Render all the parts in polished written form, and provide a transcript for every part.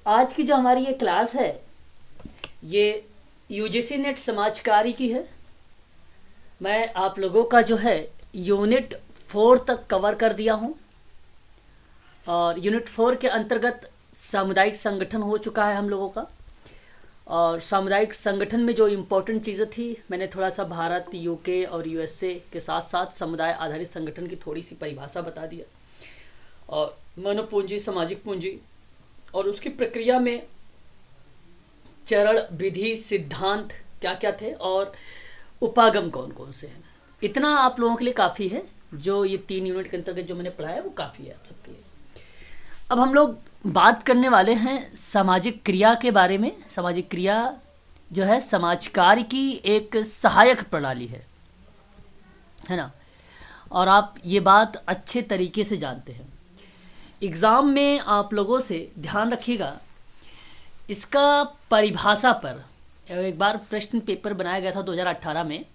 आज की जो हमारी ये क्लास है ये यूजीसी नेट समाज कार्य की है। मैं आप लोगों का जो है यूनिट 4 तक कवर कर दिया हूँ और यूनिट 4 के अंतर्गत सामुदायिक संगठन हो चुका है हम लोगों का। और सामुदायिक संगठन में जो इम्पोर्टेंट चीज़ें थी मैंने थोड़ा सा भारत, यूके और यूएसए के साथ साथ समुदाय आधारित संगठन की थोड़ी सी परिभाषा बता दिया और मानव पूंजी, सामाजिक पूंजी और उसकी प्रक्रिया में चरण, विधि, सिद्धांत क्या क्या थे और उपागम कौन कौन से हैं। इतना आप लोगों के लिए काफ़ी है। जो ये 3 यूनिट के अंतर्गत जो मैंने पढ़ाया वो काफ़ी है आप सबके लिए। अब हम लोग बात करने वाले हैं सामाजिक क्रिया के बारे में। सामाजिक क्रिया जो है समाज कार्य की एक सहायक प्रणाली है ना। और आप ये बात अच्छे तरीके से जानते हैं। एग्ज़ाम में आप लोगों से ध्यान रखिएगा, इसका परिभाषा पर एक बार प्रश्न पेपर बनाया गया था 2018 में।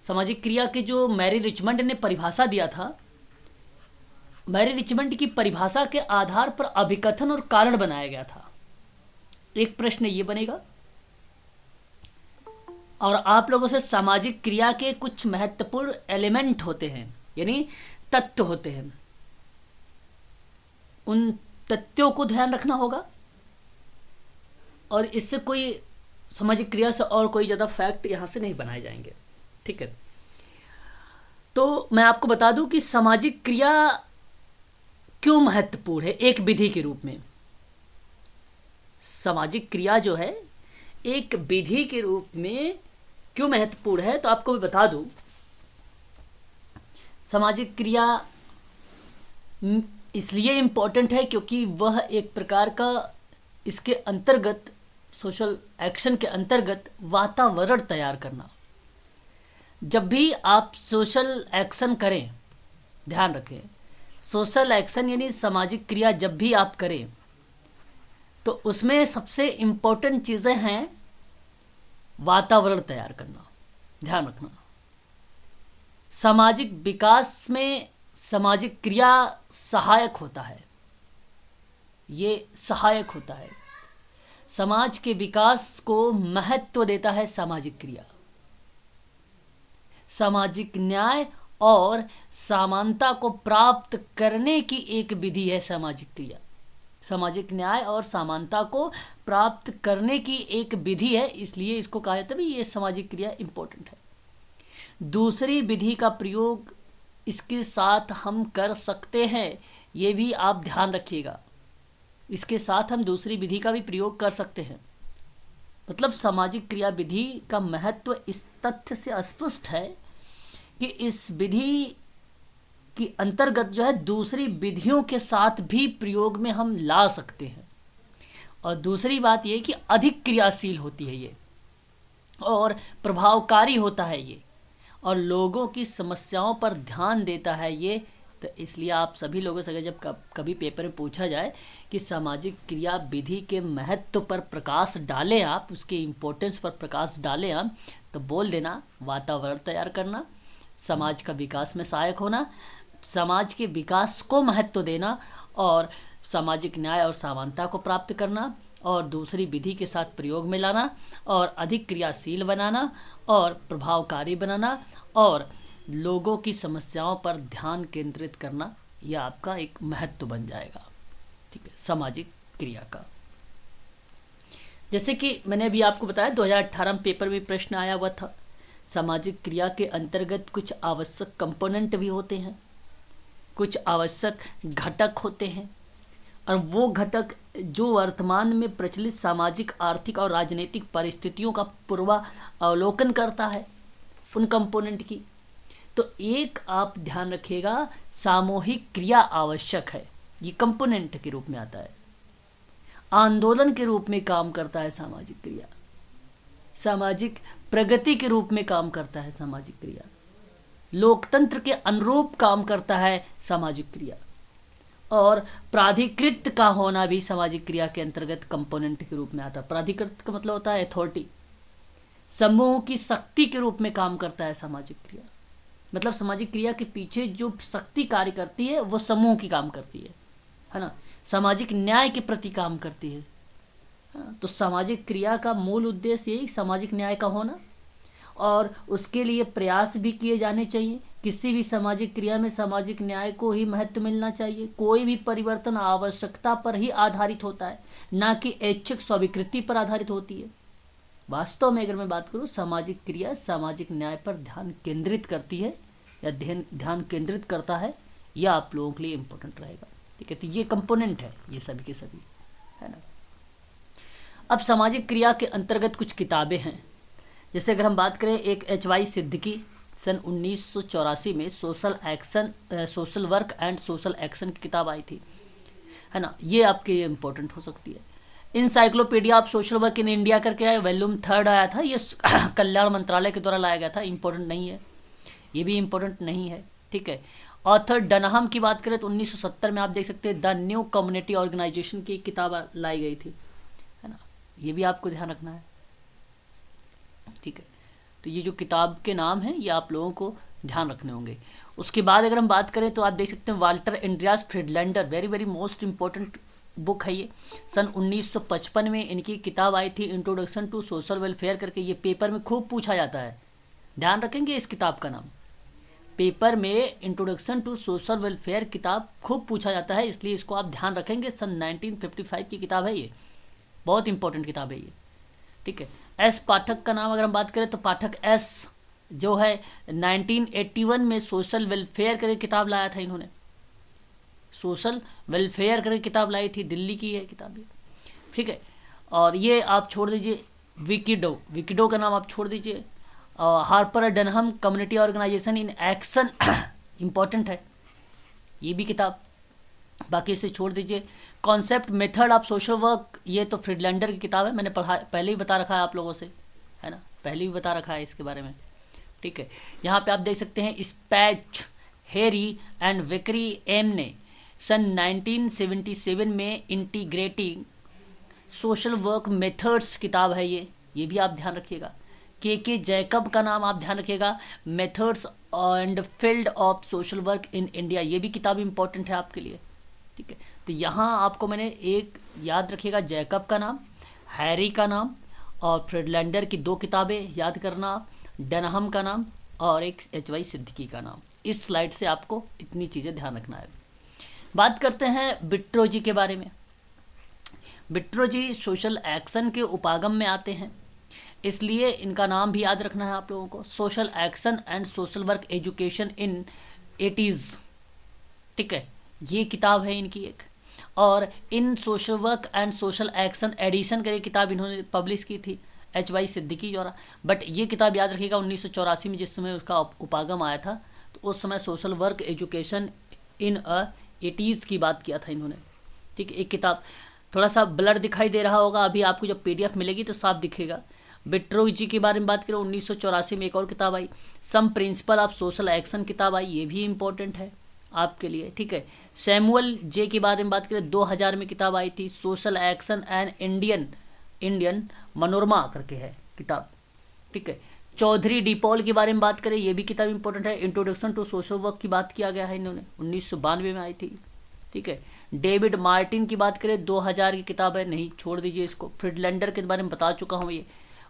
सामाजिक क्रिया के जो मैरी रिचमंड ने परिभाषा दिया था, मैरी रिचमंड की परिभाषा के आधार पर अभिकथन और कारण बनाया गया था। एक प्रश्न ये बनेगा और आप लोगों से सामाजिक क्रिया के कुछ महत्वपूर्ण एलिमेंट होते हैं, यानी तत्व होते हैं, उन तथ्यों को ध्यान रखना होगा। और इससे कोई सामाजिक क्रिया से और कोई ज़्यादा फैक्ट यहाँ से नहीं बनाए जाएंगे, ठीक है। तो मैं आपको बता दूं कि सामाजिक क्रिया क्यों महत्वपूर्ण है एक विधि के रूप में। सामाजिक क्रिया जो है एक विधि के रूप में क्यों महत्वपूर्ण है, तो आपको मैं बता दूं। सामाजिक क्रिया इसलिए इम्पोर्टेंट है क्योंकि वह एक प्रकार का, इसके अंतर्गत सोशल एक्शन के अंतर्गत वातावरण तैयार करना। जब भी आप सोशल एक्शन करें, ध्यान रखें, सोशल एक्शन यानी सामाजिक क्रिया जब भी आप करें तो उसमें सबसे इम्पोर्टेंट चीज़ें हैं वातावरण तैयार करना। ध्यान रखना, सामाजिक विकास में सामाजिक क्रिया सहायक होता है। ये सहायक होता है, समाज के विकास को महत्व देता है सामाजिक क्रिया। सामाजिक न्याय और समानता को प्राप्त करने की एक विधि है सामाजिक क्रिया। सामाजिक न्याय और समानता को प्राप्त करने की एक विधि है, इसलिए इसको कहा जाता है ये सामाजिक क्रिया इम्पोर्टेंट है। दूसरी विधि का प्रयोग इसके साथ हम कर सकते हैं, ये भी आप ध्यान रखिएगा। इसके साथ हम दूसरी विधि का भी प्रयोग कर सकते हैं। मतलब सामाजिक क्रिया विधि का महत्व इस तथ्य से स्पष्ट है कि इस विधि की अंतर्गत जो है दूसरी विधियों के साथ भी प्रयोग में हम ला सकते हैं। और दूसरी बात ये कि अधिक क्रियाशील होती है ये और प्रभावकारी होता है ये, और लोगों की समस्याओं पर ध्यान देता है ये। तो इसलिए आप सभी लोगों से अगर जब कभी पेपर में पूछा जाए कि सामाजिक क्रिया विधि के महत्व पर प्रकाश डालें आप, उसके इम्पोर्टेंस पर प्रकाश डालें आप, तो बोल देना वातावरण तैयार करना, समाज का विकास में सहायक होना, समाज के विकास को महत्व देना और सामाजिक न्याय और समानता को प्राप्त करना और दूसरी विधि के साथ प्रयोग में लाना और अधिक क्रियाशील बनाना और प्रभावकारी बनाना और लोगों की समस्याओं पर ध्यान केंद्रित करना, यह आपका एक महत्व बन जाएगा, ठीक है, सामाजिक क्रिया का। जैसे कि मैंने अभी आपको बताया 2018 में पेपर में प्रश्न आया हुआ था। सामाजिक क्रिया के अंतर्गत कुछ आवश्यक कंपोनेंट भी होते हैं, कुछ आवश्यक घटक होते हैं, और वो घटक जो वर्तमान में प्रचलित सामाजिक, आर्थिक और राजनीतिक परिस्थितियों का पूर्वावलोकन करता है उन कंपोनेंट की। तो एक आप ध्यान रखिएगा, सामूहिक क्रिया आवश्यक है, ये कंपोनेंट के रूप में आता है। आंदोलन के रूप में काम करता है सामाजिक क्रिया, सामाजिक प्रगति के रूप में काम करता है सामाजिक क्रिया, लोकतंत्र के अनुरूप काम करता है सामाजिक क्रिया, और प्राधिकृत का होना भी सामाजिक क्रिया के अंतर्गत कंपोनेंट के रूप में आता है। प्राधिकृत का मतलब होता है अथॉरिटी, समूह की शक्ति के रूप में काम करता है सामाजिक क्रिया। मतलब सामाजिक क्रिया के पीछे जो शक्ति कार्य करती है वो समूह की काम करती है ना। सामाजिक न्याय के प्रति काम करती है तो सामाजिक क्रिया का मूल उद्देश्य यही सामाजिक न्याय का होना, और उसके लिए प्रयास भी किए जाने चाहिए। किसी भी सामाजिक क्रिया में सामाजिक न्याय को ही महत्व मिलना चाहिए। कोई भी परिवर्तन आवश्यकता पर ही आधारित होता है, ना कि ऐच्छिक स्वीकृति पर आधारित होती है। वास्तव में अगर मैं बात करूँ, सामाजिक क्रिया सामाजिक न्याय पर ध्यान केंद्रित करती है या ध्यान केंद्रित करता है, यह आप लोगों के लिए इम्पोर्टेंट रहेगा। ठीक है, तो ये कंपोनेंट है ये सभी के सभी, है ना। अब सामाजिक क्रिया के अंतर्गत कुछ किताबें हैं। जैसे अगर हम बात करें, एक एच.वाई. सिद्दीकी सन 1984 में social work and social action की किताब आई थी, है ना। ये आपके लिए इम्पोर्टेंट हो सकती है। Encyclopedia of social work in India करके आया, वॉल्यूम 3 आया था। ये कल्याण मंत्रालय के द्वारा लाया गया था। इम्पोर्टेंट नहीं है, ये भी इम्पोर्टेंट नहीं है। ठीक है, ऑथर डनहम की बात करें तो 1970 में आप देख सकते हैं द न्यू कम्युनिटी ऑर्गेनाइजेशन की किताब लाई गई थी, है ना। ये भी आपको ध्यान रखना है। ठीक है, तो ये जो किताब के नाम हैं ये आप लोगों को ध्यान रखने होंगे। उसके बाद अगर हम बात करें तो आप देख सकते हैं Walter Andreas Friedlander, very very most important book है ये। सन 1955 में इनकी किताब आई थी इंट्रोडक्शन टू सोशल वेलफेयर करके। ये पेपर में खूब पूछा जाता है, ध्यान रखेंगे इस किताब का नाम। पेपर में इंट्रोडक्शन टू सोशल वेलफेयर किताब खूब पूछा जाता है, इसलिए इसको आप ध्यान रखेंगे। सन 1955 की किताब है ये, बहुत इंपॉर्टेंट किताब है ये। ठीक है, एस पाठक का नाम अगर हम बात करें तो पाठक एस जो है 1981 में सोशल वेलफेयर करके किताब लाया था इन्होंने। सोशल वेलफेयर करके किताब लाई थी, दिल्ली की है किताब ये। ठीक है, और ये आप छोड़ दीजिए विकिडो का नाम आप छोड़ दीजिए। Harper Dunham community organization in action important है ये भी किताब, बाकी इसे छोड़ दीजिए। Concept method of social work, ये तो फ्रीडलैंडर की किताब है, मैंने पहले ही बता रखा है आप लोगों से, है ना, पहले ही बता रखा है इसके बारे में। ठीक है, यहाँ पे आप देख सकते हैं स्पैच हेरी एंड विक्री एम ने सन 1977 में इंटीग्रेटिंग सोशल वर्क मेथड्स किताब है ये भी आप ध्यान रखिएगा। के जैकब का नाम आप ध्यान रखिएगा, methods and field of social work in India, ये भी किताब इंपॉर्टेंट है आपके लिए। ठीक है, तो यहाँ आपको मैंने एक याद रखिएगा, जैकब का नाम, हैरी का नाम और फ्रीडलैंडर की 2 किताबें याद करना, डनहम का नाम और एक एच.वाई. सिद्दीकी का नाम। इस स्लाइड से आपको इतनी चीज़ें ध्यान रखना है। बात करते हैं बिट्रो जी के बारे में। बिट्रो जी सोशल एक्शन के उपागम में आते हैं, इसलिए इनका नाम भी याद रखना है आप लोगों को। Social action and social work education in 80s, ठीक है, ये किताब है इनकी एक। और इन social work and social action edition करके किताब इन्होंने पब्लिश की थी एच.वाई. सिद्दीकी द्वारा। बट ये किताब याद रखिएगा 1984 में जिस समय उसका उपागम आया था, तो उस समय social work education in 80s की बात किया था इन्होंने। ठीक है, एक किताब थोड़ा सा ब्लर दिखाई दे रहा होगा, अभी आपको जब PDF मिलेगी तो साफ दिखेगा। बिट्रो जी के बारे में बात करें, 1984 में एक और किताब आई, सम प्रिंसिपल ऑफ सोशल एक्शन किताब आई, ये भी इम्पोर्टेंट है आपके लिए। ठीक है, सैमुअल जे के बारे में बात करें, 2000 में किताब आई थी, social action and Indian Manorama करके है किताब। ठीक है, चौधरी डिपॉल के बारे में बात करें, ये भी किताब इंपॉर्टेंट है। इंट्रोडक्शन टू सोशल वर्क की बात किया गया है इन्होंने, 1992 में आई थी। ठीक है, डेविड मार्टिन की बात करें, 2000 की किताब है, नहीं छोड़ दीजिए इसको। फ्रीडलैंडर के बारे में बता चुका हूँ, ये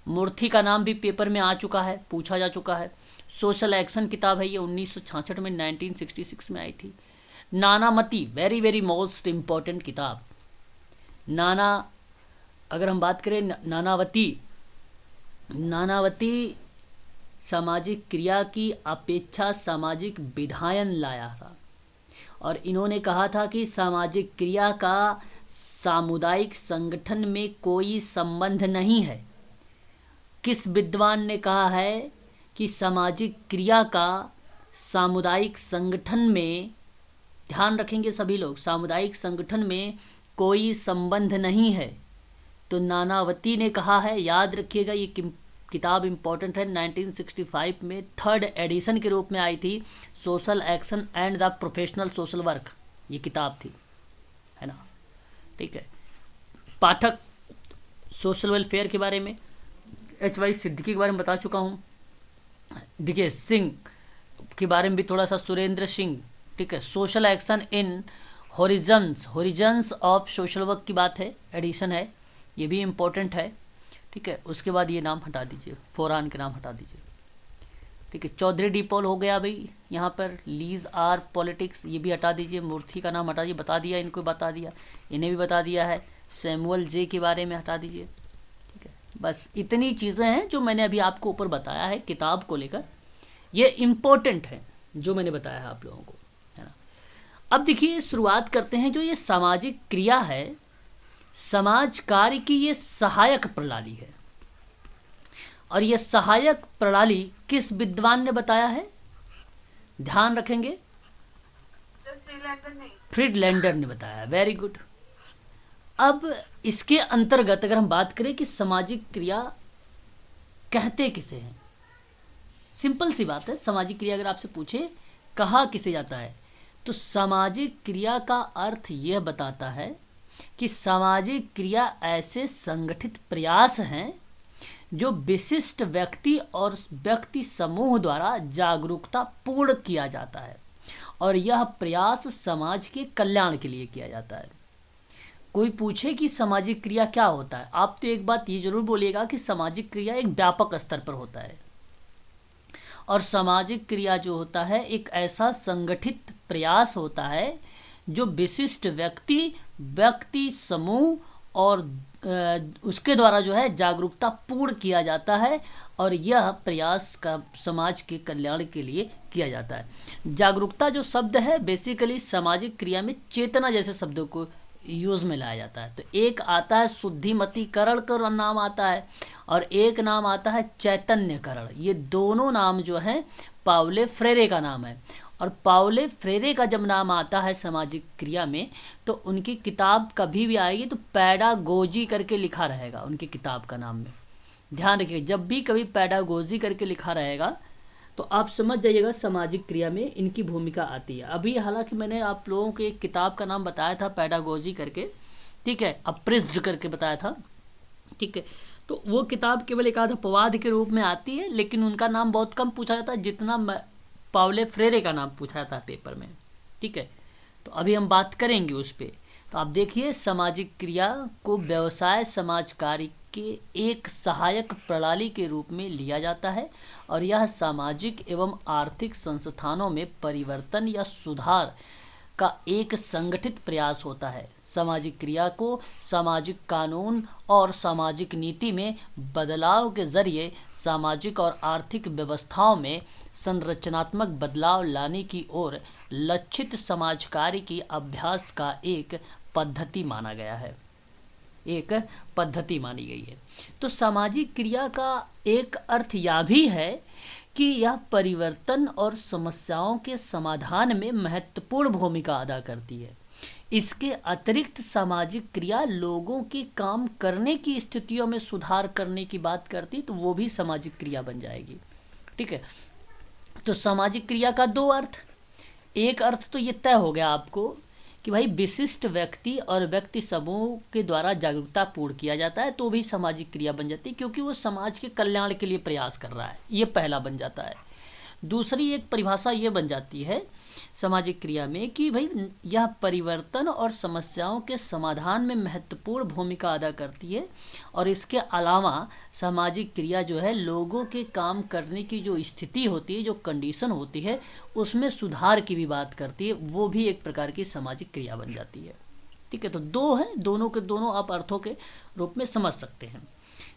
मूर्ति का नाम भी पेपर में आ चुका है, पूछा जा चुका है। सोशल एक्शन किताब है ये, 1966 में 1966 में आई थी। नानामती, वेरी वेरी मोस्ट इम्पॉर्टेंट किताब। अगर हम बात करें नानावती सामाजिक क्रिया की अपेक्षा सामाजिक विधायन लाया था, और इन्होंने कहा था कि सामाजिक क्रिया का सामुदायिक संगठन में कोई संबंध नहीं है। किस विद्वान ने कहा है कि सामाजिक क्रिया का सामुदायिक संगठन में, ध्यान रखेंगे सभी लोग, सामुदायिक संगठन में कोई संबंध नहीं है? तो नानावती ने कहा है, याद रखिएगा ये किताब इम्पोर्टेंट है। 1965 में 3rd एडिशन के रूप में आई थी, social action and the professional social work, ये किताब थी, है ना। ठीक है, पाठक सोशल वेलफेयर के बारे में, एच.वाई. सिद्दीकी के बारे में बता चुका हूँ। देखिए सिंह के बारे में भी थोड़ा सा, सुरेंद्र सिंह। ठीक है, social action in horizons of social work की बात है, एडिशन है। ये भी इम्पोर्टेंट है। ठीक है, उसके बाद ये नाम हटा दीजिए, फोरान के नाम हटा दीजिए। ठीक है, चौधरी डिपोल हो गया भाई, यहाँ पर लीज आर पॉलिटिक्स ये भी हटा दीजिए, मूर्ति का नाम हटा दीजिए, बता दिया इनको, बता दिया इन्हें भी बता दिया है। सैमुअल जे के बारे में हटा दीजिए। ठीक है, बस इतनी चीज़ें हैं जो मैंने अभी आपको ऊपर बताया है किताब को लेकर, ये इम्पोर्टेंट है जो मैंने बताया है आप लोगों को, है ना। अब देखिए शुरुआत करते हैं। जो ये सामाजिक क्रिया है, समाज कार्य की ये सहायक प्रणाली है, और ये सहायक प्रणाली किस विद्वान ने बताया है, ध्यान रखेंगे, फ्रीडलैंडर ने बताया। Very good. अब इसके अंतर्गत अगर हम बात करें कि सामाजिक क्रिया कहते किसे हैं, सिंपल सी बात है, सामाजिक क्रिया अगर आपसे पूछे कहा किसे जाता है, तो सामाजिक क्रिया का अर्थ यह बताता है कि सामाजिक क्रिया ऐसे संगठित प्रयास हैं जो विशिष्ट व्यक्ति और व्यक्ति समूह द्वारा जागरूकता पूर्ण किया जाता है, और यह प्रयास समाज के कल्याण के लिए किया जाता है। कोई पूछे कि सामाजिक क्रिया क्या होता है, आप तो एक बात ये जरूर बोलिएगा कि सामाजिक क्रिया एक व्यापक स्तर पर होता है, और सामाजिक क्रिया जो होता है एक ऐसा संगठित प्रयास होता है जो विशिष्ट व्यक्ति समूह और उसके द्वारा जो है जागरूकता पूर्ण किया जाता है, और यह प्रयास का समाज के कल्याण के लिए किया जाता है। जागरूकता जो शब्द है बेसिकली सामाजिक क्रिया में चेतना जैसे शब्दों को यूज में लाया जाता है। तो एक आता है शुद्धिमतीकरण का नाम आता है, और एक नाम आता है चैतन्यकरण। ये दोनों नाम जो हैं पाउले फ्रेरे का नाम है, और पाउले फ्रेरे का जब नाम आता है सामाजिक क्रिया में, तो उनकी किताब कभी भी आएगी तो पैडागोजी करके लिखा रहेगा उनकी किताब का नाम में। ध्यान रखिए, जब भी कभी पैडागोजी करके लिखा रहेगा तो आप समझ जाइएगा सामाजिक क्रिया में इनकी भूमिका आती है। अभी हालांकि मैंने आप लोगों को एक किताब का नाम बताया था पैडागोजी करके, ठीक है, अप्रिज्ड करके बताया था। ठीक है, तो वो किताब केवल एक आध अपवाद के रूप में आती है, लेकिन उनका नाम बहुत कम पूछा जाता है जितना पाउले फ्रेरे का नाम पूछा जाता है पेपर में। ठीक है, तो अभी हम बात करेंगे उस पर। तो आप देखिए, सामाजिक क्रिया को व्यवसाय समाज कार्य के एक सहायक प्रणाली के रूप में लिया जाता है, और यह सामाजिक एवं आर्थिक संस्थानों में परिवर्तन या सुधार का एक संगठित प्रयास होता है। सामाजिक क्रिया को सामाजिक कानून और सामाजिक नीति में बदलाव के जरिए सामाजिक और आर्थिक व्यवस्थाओं में संरचनात्मक बदलाव लाने की ओर लक्षित समाज कार्य की अभ्यास का एक पद्धति माना गया है, एक पद्धति मानी गई है। तो सामाजिक क्रिया का एक अर्थ यह भी है कि यह परिवर्तन और समस्याओं के समाधान में महत्वपूर्ण भूमिका अदा करती है। इसके अतिरिक्त सामाजिक क्रिया लोगों के काम करने की स्थितियों में सुधार करने की बात करती, तो वो भी सामाजिक क्रिया बन जाएगी। ठीक है, तो सामाजिक क्रिया का दो अर्थ, एक अर्थ तो ये तय हो गया आपको कि भाई विशिष्ट व्यक्ति और व्यक्ति समूह के द्वारा जागरूकता पूर्ण किया जाता है, तो भी सामाजिक क्रिया बन जाती है, क्योंकि वो समाज के कल्याण के लिए प्रयास कर रहा है, ये पहला बन जाता है। दूसरी एक परिभाषा ये बन जाती है सामाजिक क्रिया में कि भाई यह परिवर्तन और समस्याओं के समाधान में महत्वपूर्ण भूमिका अदा करती है, और इसके अलावा सामाजिक क्रिया जो है लोगों के काम करने की जो स्थिति होती है, जो कंडीशन होती है, उसमें सुधार की भी बात करती है, वो भी एक प्रकार की सामाजिक क्रिया बन जाती है। ठीक है, तो दो हैं, दोनों के दोनों आप अर्थों के रूप में समझ सकते हैं।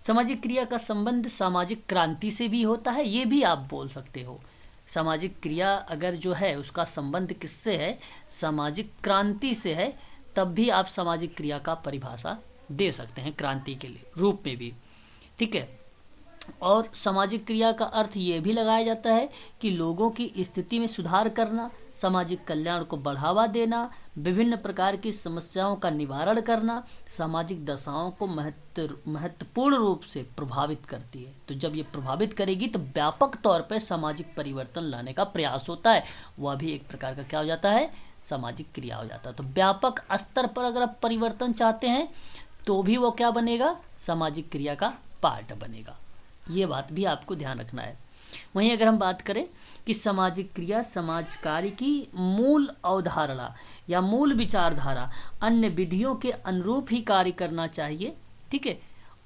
सामाजिक क्रिया का संबंध सामाजिक क्रांति से भी होता है, ये भी आप बोल सकते हो। सामाजिक क्रिया अगर जो है उसका संबंध किससे है, सामाजिक क्रांति से है, तब भी आप सामाजिक क्रिया का परिभाषा दे सकते हैं क्रांति के लिए रूप में भी। ठीक है, और सामाजिक क्रिया का अर्थ ये भी लगाया जाता है कि लोगों की स्थिति में सुधार करना, सामाजिक कल्याण को बढ़ावा देना, विभिन्न प्रकार की समस्याओं का निवारण करना, सामाजिक दशाओं को महत्वपूर्ण रूप से प्रभावित करती है। तो जब ये प्रभावित करेगी तो व्यापक तौर पर सामाजिक परिवर्तन लाने का प्रयास होता है, वह भी एक प्रकार का क्या हो जाता है, सामाजिक क्रिया हो जाता है। तो व्यापक स्तर पर अगर आप परिवर्तन चाहते हैं तो भी वो क्या बनेगा, सामाजिक क्रिया का पार्ट बनेगा। ये बात भी आपको ध्यान रखना है। वहीं अगर हम बात करें कि सामाजिक क्रिया समाज कार्य की मूल अवधारणा या मूल विचारधारा अन्य विधियों के अनुरूप ही कार्य करना चाहिए, ठीक है।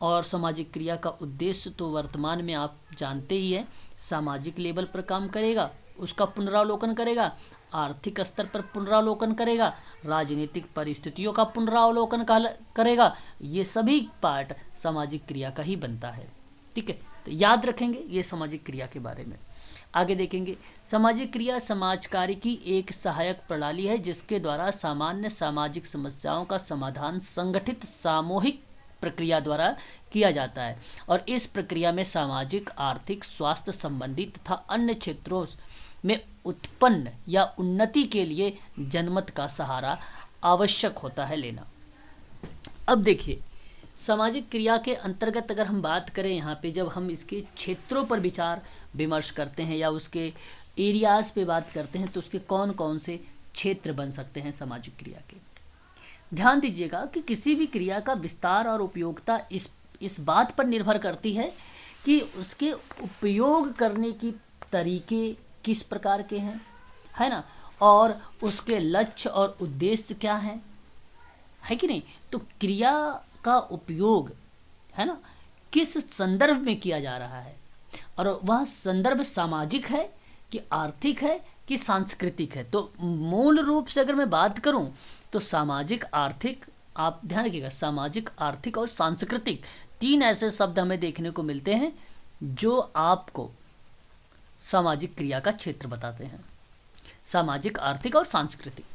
और सामाजिक क्रिया का उद्देश्य तो वर्तमान में आप जानते ही हैं, सामाजिक लेवल पर काम करेगा, उसका पुनरावलोकन करेगा, आर्थिक स्तर पर पुनरावलोकन करेगा, राजनीतिक परिस्थितियों का पुनरावलोकन करेगा। ये सभी पार्ट सामाजिक क्रिया का ही बनता है, ठीक है। तो याद रखेंगे ये सामाजिक क्रिया के बारे में। आगे देखेंगे, सामाजिक क्रिया समाज कार्य की एक सहायक प्रणाली है जिसके द्वारा सामान्य सामाजिक समस्याओं का समाधान संगठित सामूहिक प्रक्रिया द्वारा किया जाता है, और इस प्रक्रिया में सामाजिक, आर्थिक, स्वास्थ्य संबंधी तथा अन्य क्षेत्रों में उत्पन्न या उन्नति के लिए जनमत का सहारा आवश्यक होता है लेना। अब देखिए, सामाजिक क्रिया के अंतर्गत अगर हम बात करें, यहाँ पे जब हम इसके क्षेत्रों पर विचार विमर्श करते हैं या उसके एरियाज पे बात करते हैं, तो उसके कौन कौन से क्षेत्र बन सकते हैं सामाजिक क्रिया के। ध्यान दीजिएगा कि किसी भी क्रिया का विस्तार और उपयोगिता इस बात पर निर्भर करती है कि उसके उपयोग करने की तरीके किस प्रकार के हैं, है ना, और उसके लक्ष्य और उद्देश्य क्या हैं, है कि नहीं। तो क्रिया का उपयोग, है ना, किस संदर्भ में किया जा रहा है, और वह संदर्भ सामाजिक है कि आर्थिक है कि सांस्कृतिक है। तो मूल रूप से अगर मैं बात करूं तो सामाजिक, आर्थिक, आप ध्यान रखिएगा, सामाजिक, आर्थिक और सांस्कृतिक 3 ऐसे शब्द हमें देखने को मिलते हैं जो आपको सामाजिक क्रिया का क्षेत्र बताते हैं। सामाजिक, आर्थिक और सांस्कृतिक,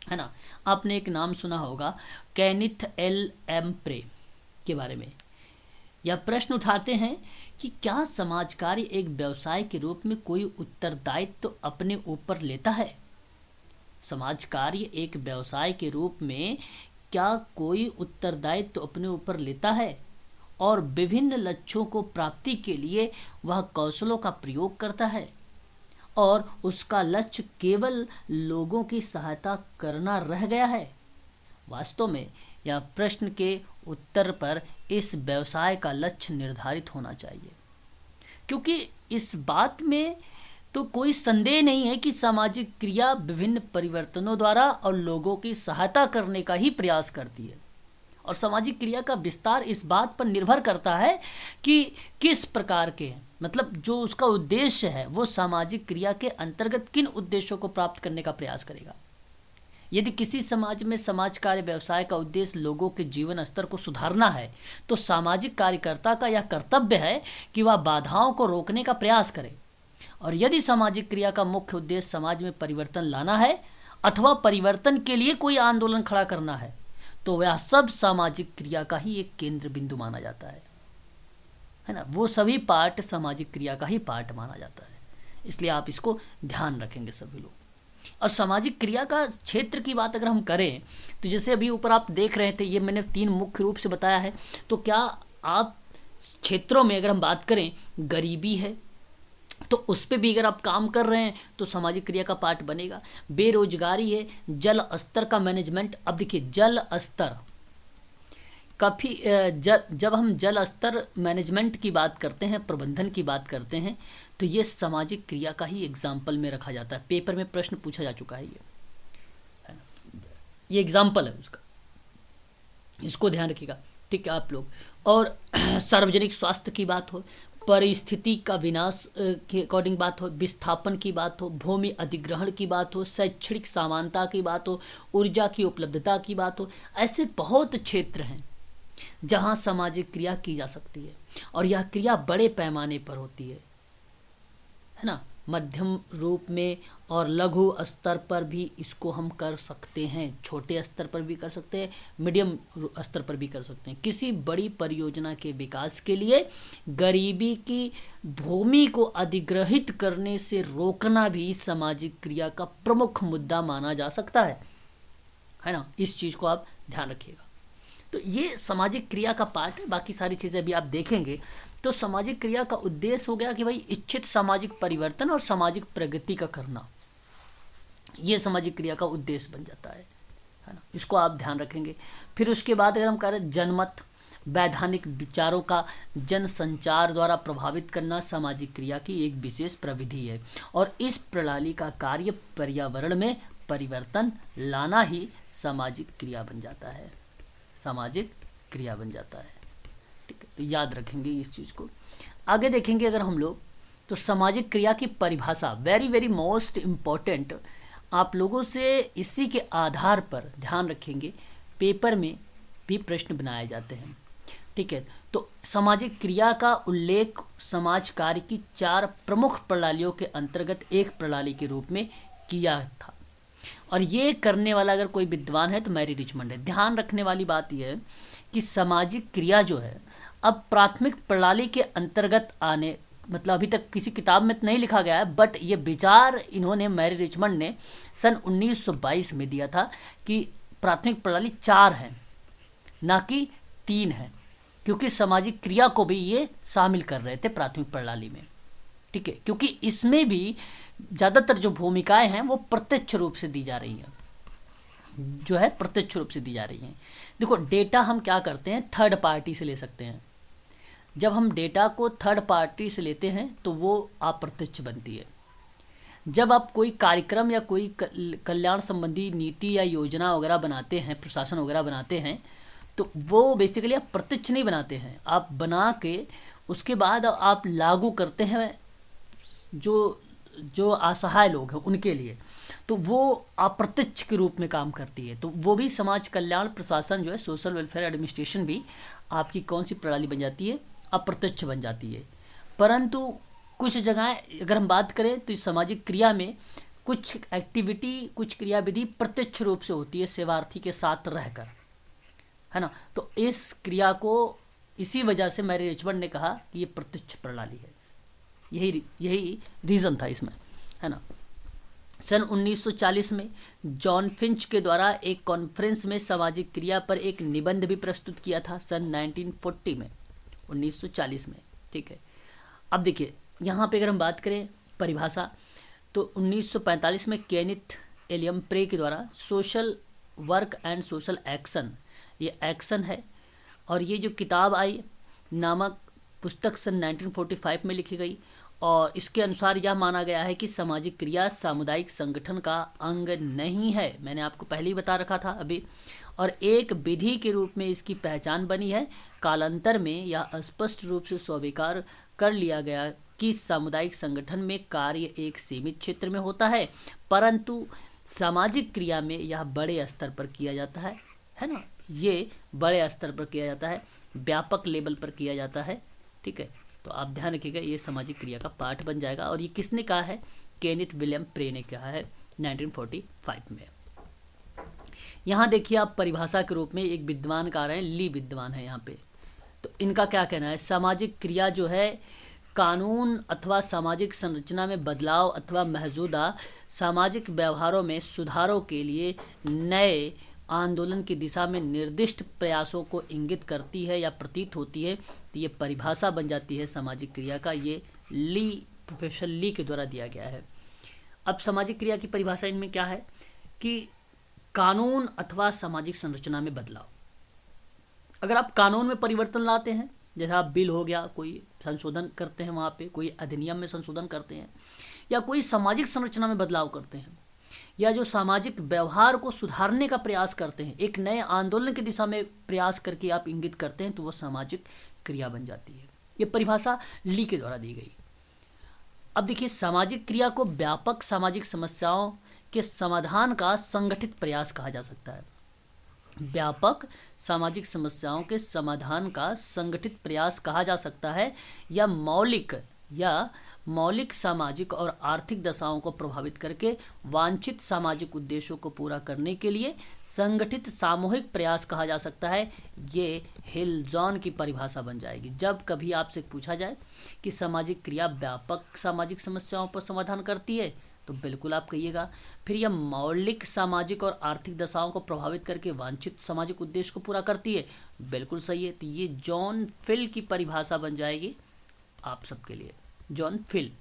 है ना। आपने एक नाम सुना होगा केनिथ एल एम्प्रे के बारे में। यह प्रश्न उठाते हैं कि क्या समाज कार्य एक व्यवसाय के रूप में कोई उत्तरदायित्व अपने ऊपर लेता है। समाज कार्य एक व्यवसाय के रूप में क्या कोई उत्तरदायित्व अपने ऊपर लेता है और विभिन्न लक्ष्यों को प्राप्ति के लिए वह कौशलों का प्रयोग करता है, और उसका लक्ष्य केवल लोगों की सहायता करना रह गया है। वास्तव में यह प्रश्न के उत्तर पर इस व्यवसाय का लक्ष्य निर्धारित होना चाहिए, क्योंकि इस बात में तो कोई संदेह नहीं है कि सामाजिक क्रिया विभिन्न परिवर्तनों द्वारा और लोगों की सहायता करने का ही प्रयास करती है, और सामाजिक क्रिया का विस्तार इस बात पर निर्भर करता है कि किस प्रकार के, मतलब जो उसका उद्देश्य है वो सामाजिक क्रिया के अंतर्गत किन उद्देश्यों को प्राप्त करने का प्रयास करेगा। यदि किसी समाज में समाज कार्य व्यवसाय का उद्देश्य लोगों के जीवन स्तर को सुधारना है, तो सामाजिक कार्यकर्ता का यह कर्तव्य है कि वह बाधाओं को रोकने का प्रयास करे। और यदि सामाजिक क्रिया का मुख्य उद्देश्य समाज में परिवर्तन लाना है अथवा परिवर्तन के लिए कोई आंदोलन खड़ा करना है, तो वह सब सामाजिक क्रिया का ही एक केंद्र बिंदु माना जाता है ना। वो सभी पार्ट सामाजिक क्रिया का ही पार्ट माना जाता है, इसलिए आप इसको ध्यान रखेंगे सभी लोग। और सामाजिक क्रिया का क्षेत्र की बात अगर हम करें, तो जैसे अभी ऊपर आप देख रहे थे, ये मैंने 3 मुख्य रूप से बताया है। तो क्या आप क्षेत्रों में अगर हम बात करें, गरीबी है तो उस पर भी अगर आप काम कर रहे हैं तो सामाजिक क्रिया का पार्ट बनेगा। बेरोजगारी है, जल स्तर का मैनेजमेंट। अब देखिए, जल स्तर काफ़ी जब हम जल स्तर मैनेजमेंट की बात करते हैं, प्रबंधन की बात करते हैं, तो ये सामाजिक क्रिया का ही एग्जाम्पल में रखा जाता है। पेपर में प्रश्न पूछा जा चुका है ये एग्जाम्पल है उसका, इसको ध्यान रखिएगा, ठीक है आप लोग। और सार्वजनिक स्वास्थ्य की बात हो, परिस्थिति का विनाश के अकॉर्डिंग बात हो, विस्थापन की बात हो, भूमि अधिग्रहण की बात हो, शैक्षणिक समानता की बात हो, ऊर्जा की उपलब्धता की बात हो, ऐसे बहुत क्षेत्र हैं जहाँ सामाजिक क्रिया की जा सकती है, और यह क्रिया बड़े पैमाने पर होती है ना। मध्यम रूप में और लघु स्तर पर भी इसको हम कर सकते हैं, छोटे स्तर पर भी कर सकते हैं, मीडियम स्तर पर भी कर सकते हैं। किसी बड़ी परियोजना के विकास के लिए गरीबी की भूमि को अधिग्रहित करने से रोकना भी सामाजिक क्रिया का प्रमुख मुद्दा माना जा सकता है ना। इस चीज़ को आप ध्यान रखिएगा। तो ये सामाजिक क्रिया का पार्ट है, बाकी सारी चीज़ें भी आप देखेंगे। तो सामाजिक क्रिया का उद्देश्य हो गया कि भाई इच्छित सामाजिक परिवर्तन और सामाजिक प्रगति का करना, ये सामाजिक क्रिया का उद्देश्य बन जाता है ना। इसको आप ध्यान रखेंगे। फिर उसके बाद अगर हम करें जनमत, वैधानिक विचारों का जन संचार द्वारा प्रभावित करना सामाजिक क्रिया की एक विशेष प्रविधि है, और इस प्रणाली का कार्य पर्यावरण में परिवर्तन लाना ही सामाजिक क्रिया बन जाता है। सामाजिक क्रिया बन जाता है। ठीक है, तो याद रखेंगे इस चीज़ को। आगे देखेंगे अगर हम लोग, तो सामाजिक क्रिया की परिभाषा वेरी वेरी मोस्ट इम्पॉर्टेंट, आप लोगों से इसी के आधार पर ध्यान रखेंगे, पेपर में भी प्रश्न बनाए जाते हैं। ठीक है, तो सामाजिक क्रिया का उल्लेख समाज कार्य की 4 प्रमुख प्रणालियों के अंतर्गत एक प्रणाली के रूप में किया था, और ये करने वाला अगर कोई विद्वान है तो मैरी रिचमंड है। ध्यान रखने वाली बात यह है कि सामाजिक क्रिया जो है अब प्राथमिक प्रणाली के अंतर्गत आने, मतलब अभी तक किसी किताब में तो नहीं लिखा गया है, बट ये विचार इन्होंने मैरी रिचमंड ने सन 1922 में दिया था कि प्राथमिक प्रणाली 4 है, ना कि 3 है, क्योंकि सामाजिक क्रिया को भी ये शामिल कर रहे थे प्राथमिक प्रणाली में। ठीक है, क्योंकि इसमें भी ज़्यादातर जो भूमिकाएं हैं वो प्रत्यक्ष रूप से दी जा रही हैं, जो है प्रत्यक्ष रूप से दी जा रही हैं। देखो, डेटा हम क्या करते हैं, थर्ड पार्टी से ले सकते हैं। जब हम डेटा को थर्ड पार्टी से लेते हैं तो वो अप्रत्यक्ष बनती है। जब आप कोई कार्यक्रम या कोई कल्याण संबंधी नीति या योजना वगैरह बनाते हैं, प्रशासन वगैरह बनाते हैं, तो वो बेसिकली आप प्रत्यक्ष नहीं बनाते हैं, आप बना के उसके बाद आप लागू करते हैं जो असहाय लोग हैं उनके लिए, तो वो अप्रत्यक्ष के रूप में काम करती है। तो वो भी समाज कल्याण प्रशासन जो है, सोशल वेलफेयर एडमिनिस्ट्रेशन भी आपकी कौन सी प्रणाली बन जाती है, अप्रत्यक्ष बन जाती है। परंतु कुछ जगह अगर हम बात करें तो इस सामाजिक क्रिया में कुछ एक्टिविटी, कुछ क्रियाविधि प्रत्यक्ष रूप से होती है सेवार्थी के साथ रहकर, है ना। तो इस क्रिया को इसी वजह से मैरी रिचमंड ने कहा कि ये प्रत्यक्ष प्रणाली है। यही रीज़न था इसमें, है ना। सन 1940 में जॉन फिंच के द्वारा एक कॉन्फ्रेंस में सामाजिक क्रिया पर एक निबंध भी प्रस्तुत किया था सन 1940 में, 1940 में। ठीक है, अब देखिए यहाँ पे अगर हम बात करें परिभाषा, तो 1945 में केनिथ एलियम प्रे के द्वारा social work and social action, ये एक्शन है, और ये जो किताब आई नामक पुस्तक सन 1945 में लिखी गई, और इसके अनुसार यह माना गया है कि सामाजिक क्रिया सामुदायिक संगठन का अंग नहीं है, मैंने आपको पहले ही बता रखा था अभी, और एक विधि के रूप में इसकी पहचान बनी है। कालांतर में यह स्पष्ट रूप से स्वीकार कर लिया गया कि सामुदायिक संगठन में कार्य एक सीमित क्षेत्र में होता है, परंतु सामाजिक क्रिया में यह बड़े स्तर पर किया जाता है ना, ये बड़े स्तर पर किया जाता है, व्यापक लेवल पर किया जाता है। ठीक है, तो आप ध्यान रखिएगा, ये सामाजिक क्रिया का पार्ट बन जाएगा, और ये किसने कहा है, केनिथ विलियम प्रे ने कहा है 1945 में। यहाँ देखिए आप परिभाषा के रूप में एक विद्वान का आ रहे हैं, ली विद्वान है यहाँ पे। तो इनका क्या कहना है, सामाजिक क्रिया जो है कानून अथवा सामाजिक संरचना में बदलाव अथवा मौजूदा सामाजिक व्यवहारों में सुधारों के लिए नए आंदोलन की दिशा में निर्दिष्ट प्रयासों को इंगित करती है या प्रतीत होती है। तो ये परिभाषा बन जाती है सामाजिक क्रिया का, ये प्रोफेसर ली के द्वारा दिया गया है। अब सामाजिक क्रिया की परिभाषा इनमें क्या है कि कानून अथवा सामाजिक संरचना में बदलाव। अगर आप कानून में परिवर्तन लाते हैं, जैसे आप बिल हो गया, कोई संशोधन करते हैं, वहाँ पे कोई अधिनियम में संशोधन करते हैं, या कोई सामाजिक संरचना में बदलाव करते हैं, या जो सामाजिक व्यवहार को सुधारने का प्रयास करते हैं, एक नए आंदोलन की दिशा में प्रयास करके आप इंगित करते हैं, तो वो सामाजिक क्रिया बन जाती है। ये परिभाषा ली के द्वारा दी गई। अब देखिए, सामाजिक क्रिया को व्यापक सामाजिक समस्याओं के समाधान का संगठित प्रयास कहा जा सकता है। व्यापक सामाजिक समस्याओं के समाधान का संगठित प्रयास कहा जा सकता है, या मौलिक सामाजिक और आर्थिक दशाओं को प्रभावित करके वांछित सामाजिक उद्देश्यों को पूरा करने के लिए संगठित सामूहिक प्रयास कहा जा सकता है। ये हिल जॉन की परिभाषा बन जाएगी। जब कभी आपसे पूछा जाए कि सामाजिक क्रिया व्यापक सामाजिक समस्याओं पर समाधान करती है, तो बिल्कुल आप कहिएगा। फिर यह मौलिक सामाजिक और आर्थिक दशाओं को प्रभावित करके वांछित सामाजिक उद्देश्य को पूरा करती है, बिल्कुल सही है। तो ये जॉन फिल की परिभाषा बन जाएगी आप सबके लिए, जॉन फिल।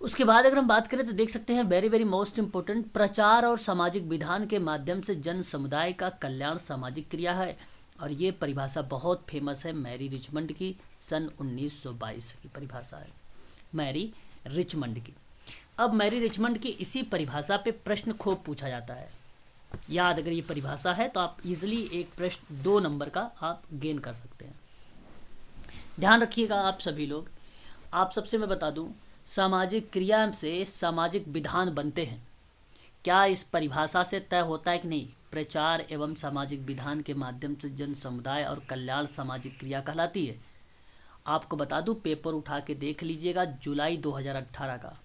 उसके बाद अगर हम बात करें तो देख सकते हैं वेरी वेरी मोस्ट इम्पोर्टेंट, प्रचार और सामाजिक विधान के माध्यम से जन समुदाय का कल्याण सामाजिक क्रिया है। और ये परिभाषा बहुत फेमस है, मैरी रिचमंड की, सन 1922 की परिभाषा है, मैरी रिचमंड की। अब मैरी रिचमंड की इसी परिभाषा पे प्रश्न खूब पूछा जाता है। याद अगर ये परिभाषा है तो आप इजीली एक प्रश्न 2 नंबर का आप गेन कर सकते हैं। ध्यान रखिएगा आप सभी लोग। आप सबसे मैं बता दूं, सामाजिक क्रिया से सामाजिक विधान बनते हैं। क्या इस परिभाषा से तय होता है कि नहीं? प्रचार एवं सामाजिक विधान के माध्यम से जन समुदाय और कल्याण सामाजिक क्रिया कहलाती है। आपको बता दूं, पेपर उठा के देख लीजिएगा जुलाई 2018 का।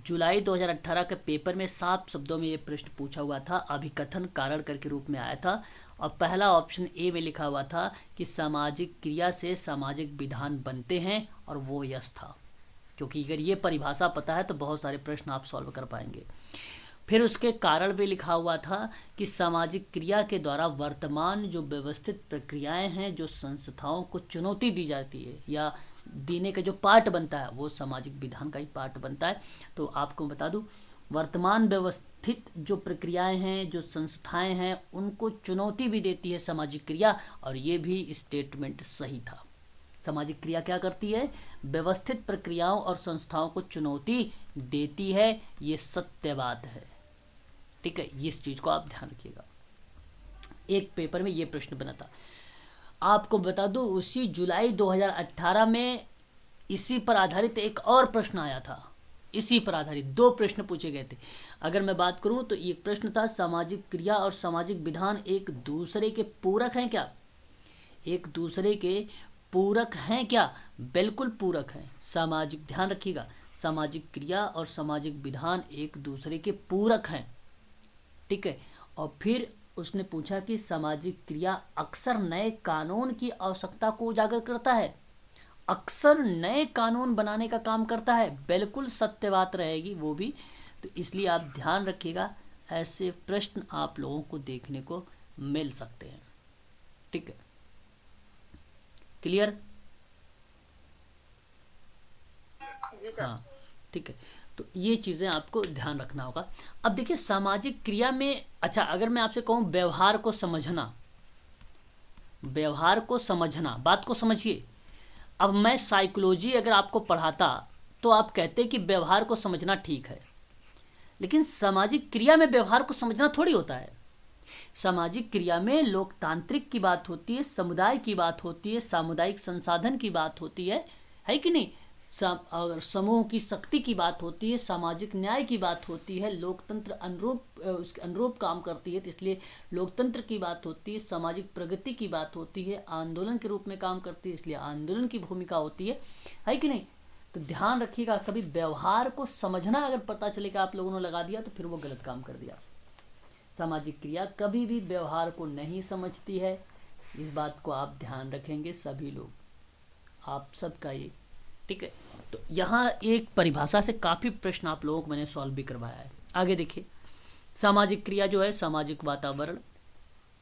जुलाई 2018 के पेपर में साफ शब्दों में ये प्रश्न पूछा हुआ था, अभिकथन कारण कर के रूप में आया था, और पहला ऑप्शन ए में लिखा हुआ था कि सामाजिक क्रिया से सामाजिक विधान बनते हैं, और वो यस था। क्योंकि अगर ये परिभाषा पता है तो बहुत सारे प्रश्न आप सॉल्व कर पाएंगे। फिर उसके कारण भी लिखा हुआ था कि सामाजिक क्रिया के द्वारा वर्तमान जो व्यवस्थित प्रक्रियाएं हैं, जो संस्थाओं को चुनौती दी जाती है या देने का जो पार्ट बनता है, वो सामाजिक विधान का ही पार्ट बनता है। तो आपको बता दूं, वर्तमान व्यवस्थित जो प्रक्रियाएं हैं, जो संस्थाएं हैं, उनको चुनौती भी देती है सामाजिक क्रिया, और ये भी स्टेटमेंट सही था। सामाजिक क्रिया क्या करती है? व्यवस्थित प्रक्रियाओं और संस्थाओं को चुनौती देती है, ये सत्य बात है। ठीक है, इस चीज को आप ध्यान रखिएगा। एक पेपर में ये प्रश्न बना था। आपको बता दूं, उसी जुलाई 2018 में इसी पर आधारित एक और प्रश्न आया था। इसी पर आधारित 2 प्रश्न पूछे गए थे। अगर मैं बात करूं तो एक प्रश्न था, सामाजिक क्रिया और सामाजिक विधान एक दूसरे के पूरक हैं क्या? एक दूसरे के पूरक हैं क्या? बिल्कुल पूरक हैं। सामाजिक, ध्यान रखिएगा, सामाजिक क्रिया और सामाजिक विधान एक दूसरे के पूरक हैं। ठीक है। और फिर उसने पूछा कि सामाजिक क्रिया अक्सर नए कानून की आवश्यकता को उजागर करता है। अक्सर नए कानून बनाने का काम करता है, बिल्कुल सत्य बात रहेगी वो भी। तो इसलिए आप ध्यान रखिएगा, ऐसे प्रश्न आप लोगों को देखने को मिल सकते हैं। ठीक है, क्लियर? हाँ, ठीक है। तो ये चीज़ें आपको ध्यान रखना होगा। अब देखिए, सामाजिक क्रिया में, अच्छा अगर मैं आपसे कहूँ व्यवहार को समझना, व्यवहार को समझना, बात को समझिए। अब मैं साइकोलॉजी अगर आपको पढ़ाता तो आप कहते कि व्यवहार को समझना ठीक है, लेकिन सामाजिक क्रिया में व्यवहार को समझना थोड़ी होता है। सामाजिक क्रिया में लोकतांत्रिक की बात होती है, समुदाय की बात होती है, सामुदायिक संसाधन की बात होती है कि नहीं? समूह की शक्ति की बात होती है, सामाजिक न्याय की बात होती है, लोकतंत्र उसके अनुरूप काम करती है, तो इसलिए लोकतंत्र की बात होती है, सामाजिक प्रगति की बात होती है, आंदोलन के रूप में काम करती है, इसलिए आंदोलन की भूमिका होती है कि नहीं? तो ध्यान रखिएगा, कभी व्यवहार को समझना अगर पता चलेगा आप लोगों ने लगा दिया तो फिर वो गलत काम कर दिया। सामाजिक क्रिया कभी भी व्यवहार को नहीं समझती है, इस बात को आप ध्यान रखेंगे सभी लोग, आप सबका ये। ठीक है, तो यहाँ एक परिभाषा से काफ़ी प्रश्न आप लोगों को मैंने सॉल्व भी करवाया है। आगे देखिए, सामाजिक क्रिया जो है सामाजिक वातावरण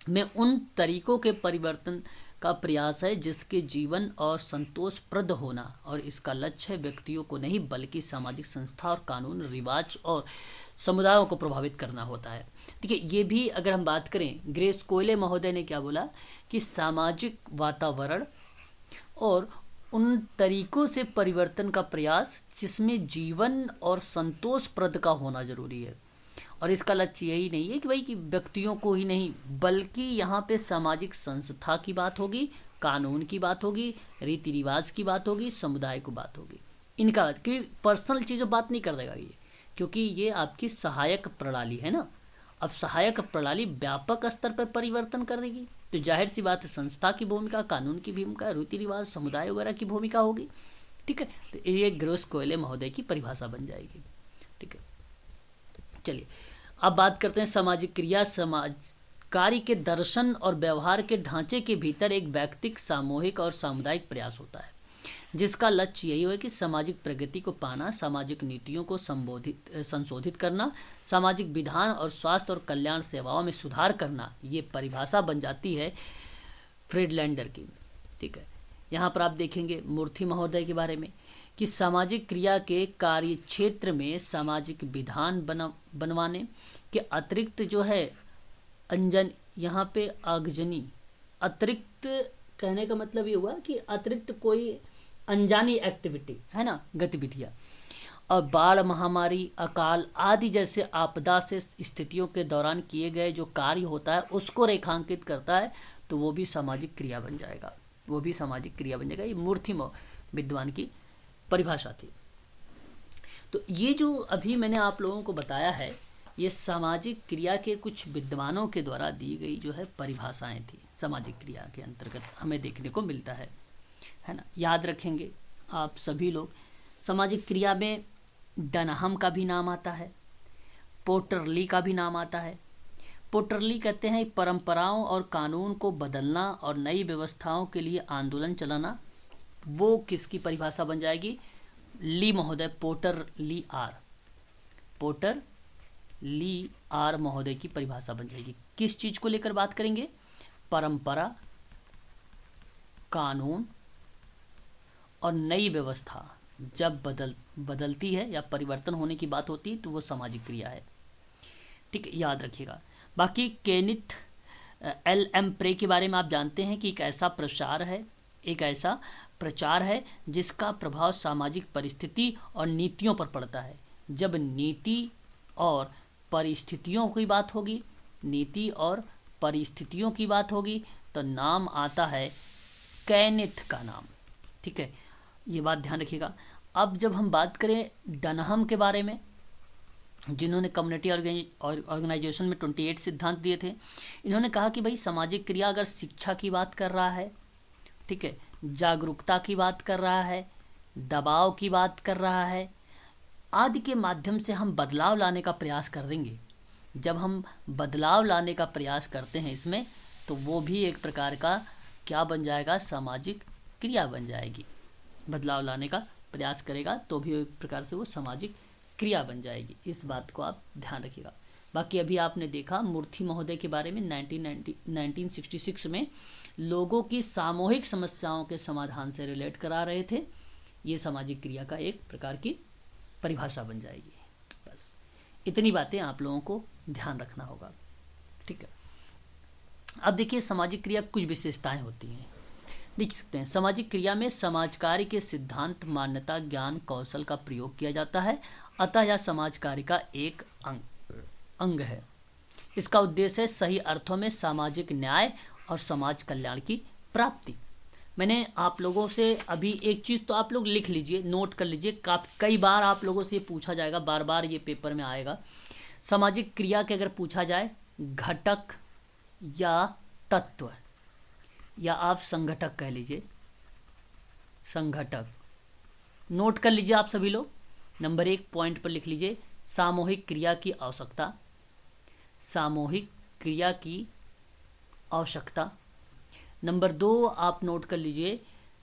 में उन तरीकों के परिवर्तन का प्रयास है जिसके जीवन और संतोषप्रद होना, और इसका लक्ष्य है व्यक्तियों को नहीं बल्कि सामाजिक संस्था और कानून रिवाज और समुदायों को प्रभावित करना होता है। देखिए, ये भी अगर हम बात करें, ग्रेस कोयले महोदय ने क्या बोला कि सामाजिक वातावरण और उन तरीकों से परिवर्तन का प्रयास जिसमें जीवन और संतोषप्रद का होना जरूरी है, और इसका लक्ष्य यही नहीं है कि भाई कि व्यक्तियों को ही नहीं बल्कि यहाँ पे सामाजिक संस्था की बात होगी, कानून की बात होगी, रीति रिवाज की बात होगी, समुदाय की बात होगी, इनका कि पर्सनल चीज़ों बात नहीं कर देगा ये, क्योंकि ये आपकी सहायक प्रणाली है ना। अब सहायक प्रणाली व्यापक स्तर पर परिवर्तन करेगी तो जाहिर सी बात है संस्था की भूमिका, कानून की भूमिका, रीति रिवाज, समुदाय वगैरह की भूमिका होगी। ठीक है, तो ये ग्रेस कोयले महोदय की परिभाषा बन जाएगी। ठीक है, चलिए अब बात करते हैं सामाजिक क्रिया समाज कार्य के दर्शन और व्यवहार के ढांचे के भीतर एक व्यक्तिक, सामूहिक और सामुदायिक प्रयास होता है जिसका लक्ष्य यही है कि सामाजिक प्रगति को पाना, सामाजिक नीतियों को संशोधित करना, सामाजिक विधान और स्वास्थ्य और कल्याण सेवाओं में सुधार करना। ये परिभाषा बन जाती है फ्रीडलैंडर की। ठीक है, यहाँ पर आप देखेंगे मूर्ति महोदय के बारे में कि सामाजिक क्रिया के कार्य क्षेत्र में सामाजिक विधान बनवाने के अतिरिक्त जो है यहाँ पे आगजनी, अतिरिक्त कहने का मतलब ये हुआ कि अतिरिक्त कोई अनजानी एक्टिविटी है ना, गतिविधियाँ, और बाढ़, महामारी, अकाल आदि जैसे आपदा से स्थितियों के दौरान किए गए जो कार्य होता है उसको रेखांकित करता है, तो वो भी सामाजिक क्रिया बन जाएगा, वो भी सामाजिक क्रिया बन जाएगा। ये मूर्ति विद्वान की परिभाषा थी। तो ये जो अभी मैंने आप लोगों को बताया है, ये सामाजिक क्रिया के कुछ विद्वानों के द्वारा दी गई जो है परिभाषाएं थी, सामाजिक क्रिया के अंतर्गत हमें देखने को मिलता है ना। याद रखेंगे आप सभी लोग, सामाजिक क्रिया में डनहम का भी नाम आता है, पोटरली का भी नाम आता है। पोटरली कहते हैं परंपराओं और कानून को बदलना और नई व्यवस्थाओं के लिए आंदोलन चलाना। वो किसकी परिभाषा बन जाएगी? ली महोदय, पोटर ली आर महोदय की परिभाषा बन जाएगी। किस चीज को लेकर बात करेंगे? परंपरा, कानून और नई व्यवस्था जब बदलती है या परिवर्तन होने की बात होती है तो वो सामाजिक क्रिया है। ठीक है, याद रखिएगा। बाकी केनिथ एल प्रे के बारे में आप जानते हैं कि एक ऐसा प्रचार है जिसका प्रभाव सामाजिक परिस्थिति और नीतियों पर पड़ता है। जब नीति और परिस्थितियों की बात होगी, तो नाम आता है केनिथ का नाम। ठीक है, ये बात ध्यान रखिएगा। अब जब हम बात करें डनहम के बारे में, जिन्होंने कम्युनिटी ऑर्गेनाइजेशन में 28 सिद्धांत दिए थे, इन्होंने कहा कि भाई सामाजिक क्रिया अगर शिक्षा की बात कर रहा है, ठीक है, जागरूकता की बात कर रहा है, दबाव की बात कर रहा है, आदि के माध्यम से हम बदलाव लाने का प्रयास कर देंगे। जब हम बदलाव लाने का प्रयास करते हैं इसमें, तो वो भी एक प्रकार का क्या बन जाएगा? सामाजिक क्रिया बन जाएगी। बदलाव लाने का प्रयास करेगा तो भी एक प्रकार से वो सामाजिक क्रिया बन जाएगी। इस बात को आप ध्यान रखिएगा। बाकी अभी आपने देखा मूर्ति महोदय के बारे में 1966 में लोगों की सामूहिक समस्याओं के समाधान से रिलेट करा रहे थे। ये सामाजिक क्रिया का एक प्रकार की परिभाषा बन जाएगी। बस इतनी बातें आप लोगों को ध्यान रखना होगा। ठीक है, अब देखिए सामाजिक क्रिया कुछ विशेषताएं होती हैं, देख सकते हैं। सामाजिक क्रिया में समाज कार्य के सिद्धांत, मान्यता, ज्ञान, कौशल का प्रयोग किया जाता है, अतः यह समाज कार्य का एक अंग है। इसका उद्देश्य है सही अर्थों में सामाजिक न्याय और समाज कल्याण की प्राप्ति। मैंने आप लोगों से अभी एक चीज़ तो आप लोग लिख लीजिए, नोट कर लीजिए, कई बार आप लोगों से ये पूछा जाएगा, बार बार ये पेपर में आएगा। सामाजिक क्रिया के अगर पूछा जाए घटक या तत्व, या आप संगठक कह लीजिए, संगठक, नोट कर लीजिए आप सभी लोग। नंबर 1 पॉइंट पर लिख लीजिए सामूहिक क्रिया की आवश्यकता, सामूहिक क्रिया की आवश्यकता। नंबर 2 आप नोट कर लीजिए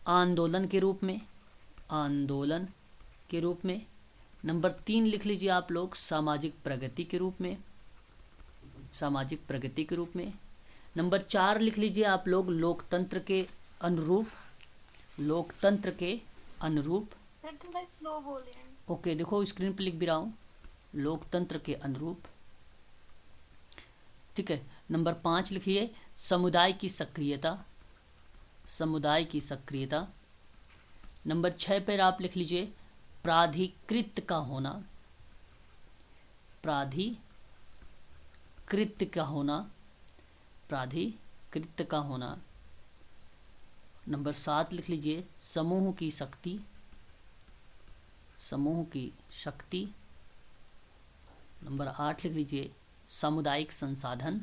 आंदोलन के रूप में, आंदोलन के रूप में। नंबर 3 लिख लीजिए आप लोग सामाजिक प्रगति के रूप में, सामाजिक प्रगति के रूप में। नंबर 4 लिख लीजिए आप लोग लोकतंत्र के अनुरूप, लोकतंत्र के अनुरूप। सर थोड़ा स्लो बोल रहे हैं। ओके, देखो स्क्रीन पर लिख भी रहा हूँ, लोकतंत्र के अनुरूप। ठीक है, नंबर 5 लिखिए समुदाय की सक्रियता, समुदाय की सक्रियता। नंबर 6 पर आप लिख लीजिए प्राधिकृत का होना, प्राधिकृत का होना, प्राधिकृत का होना। नंबर 7 लिख लीजिए समूह की शक्ति, समूह की शक्ति। नंबर 8 लिख लीजिए सामुदायिक संसाधन,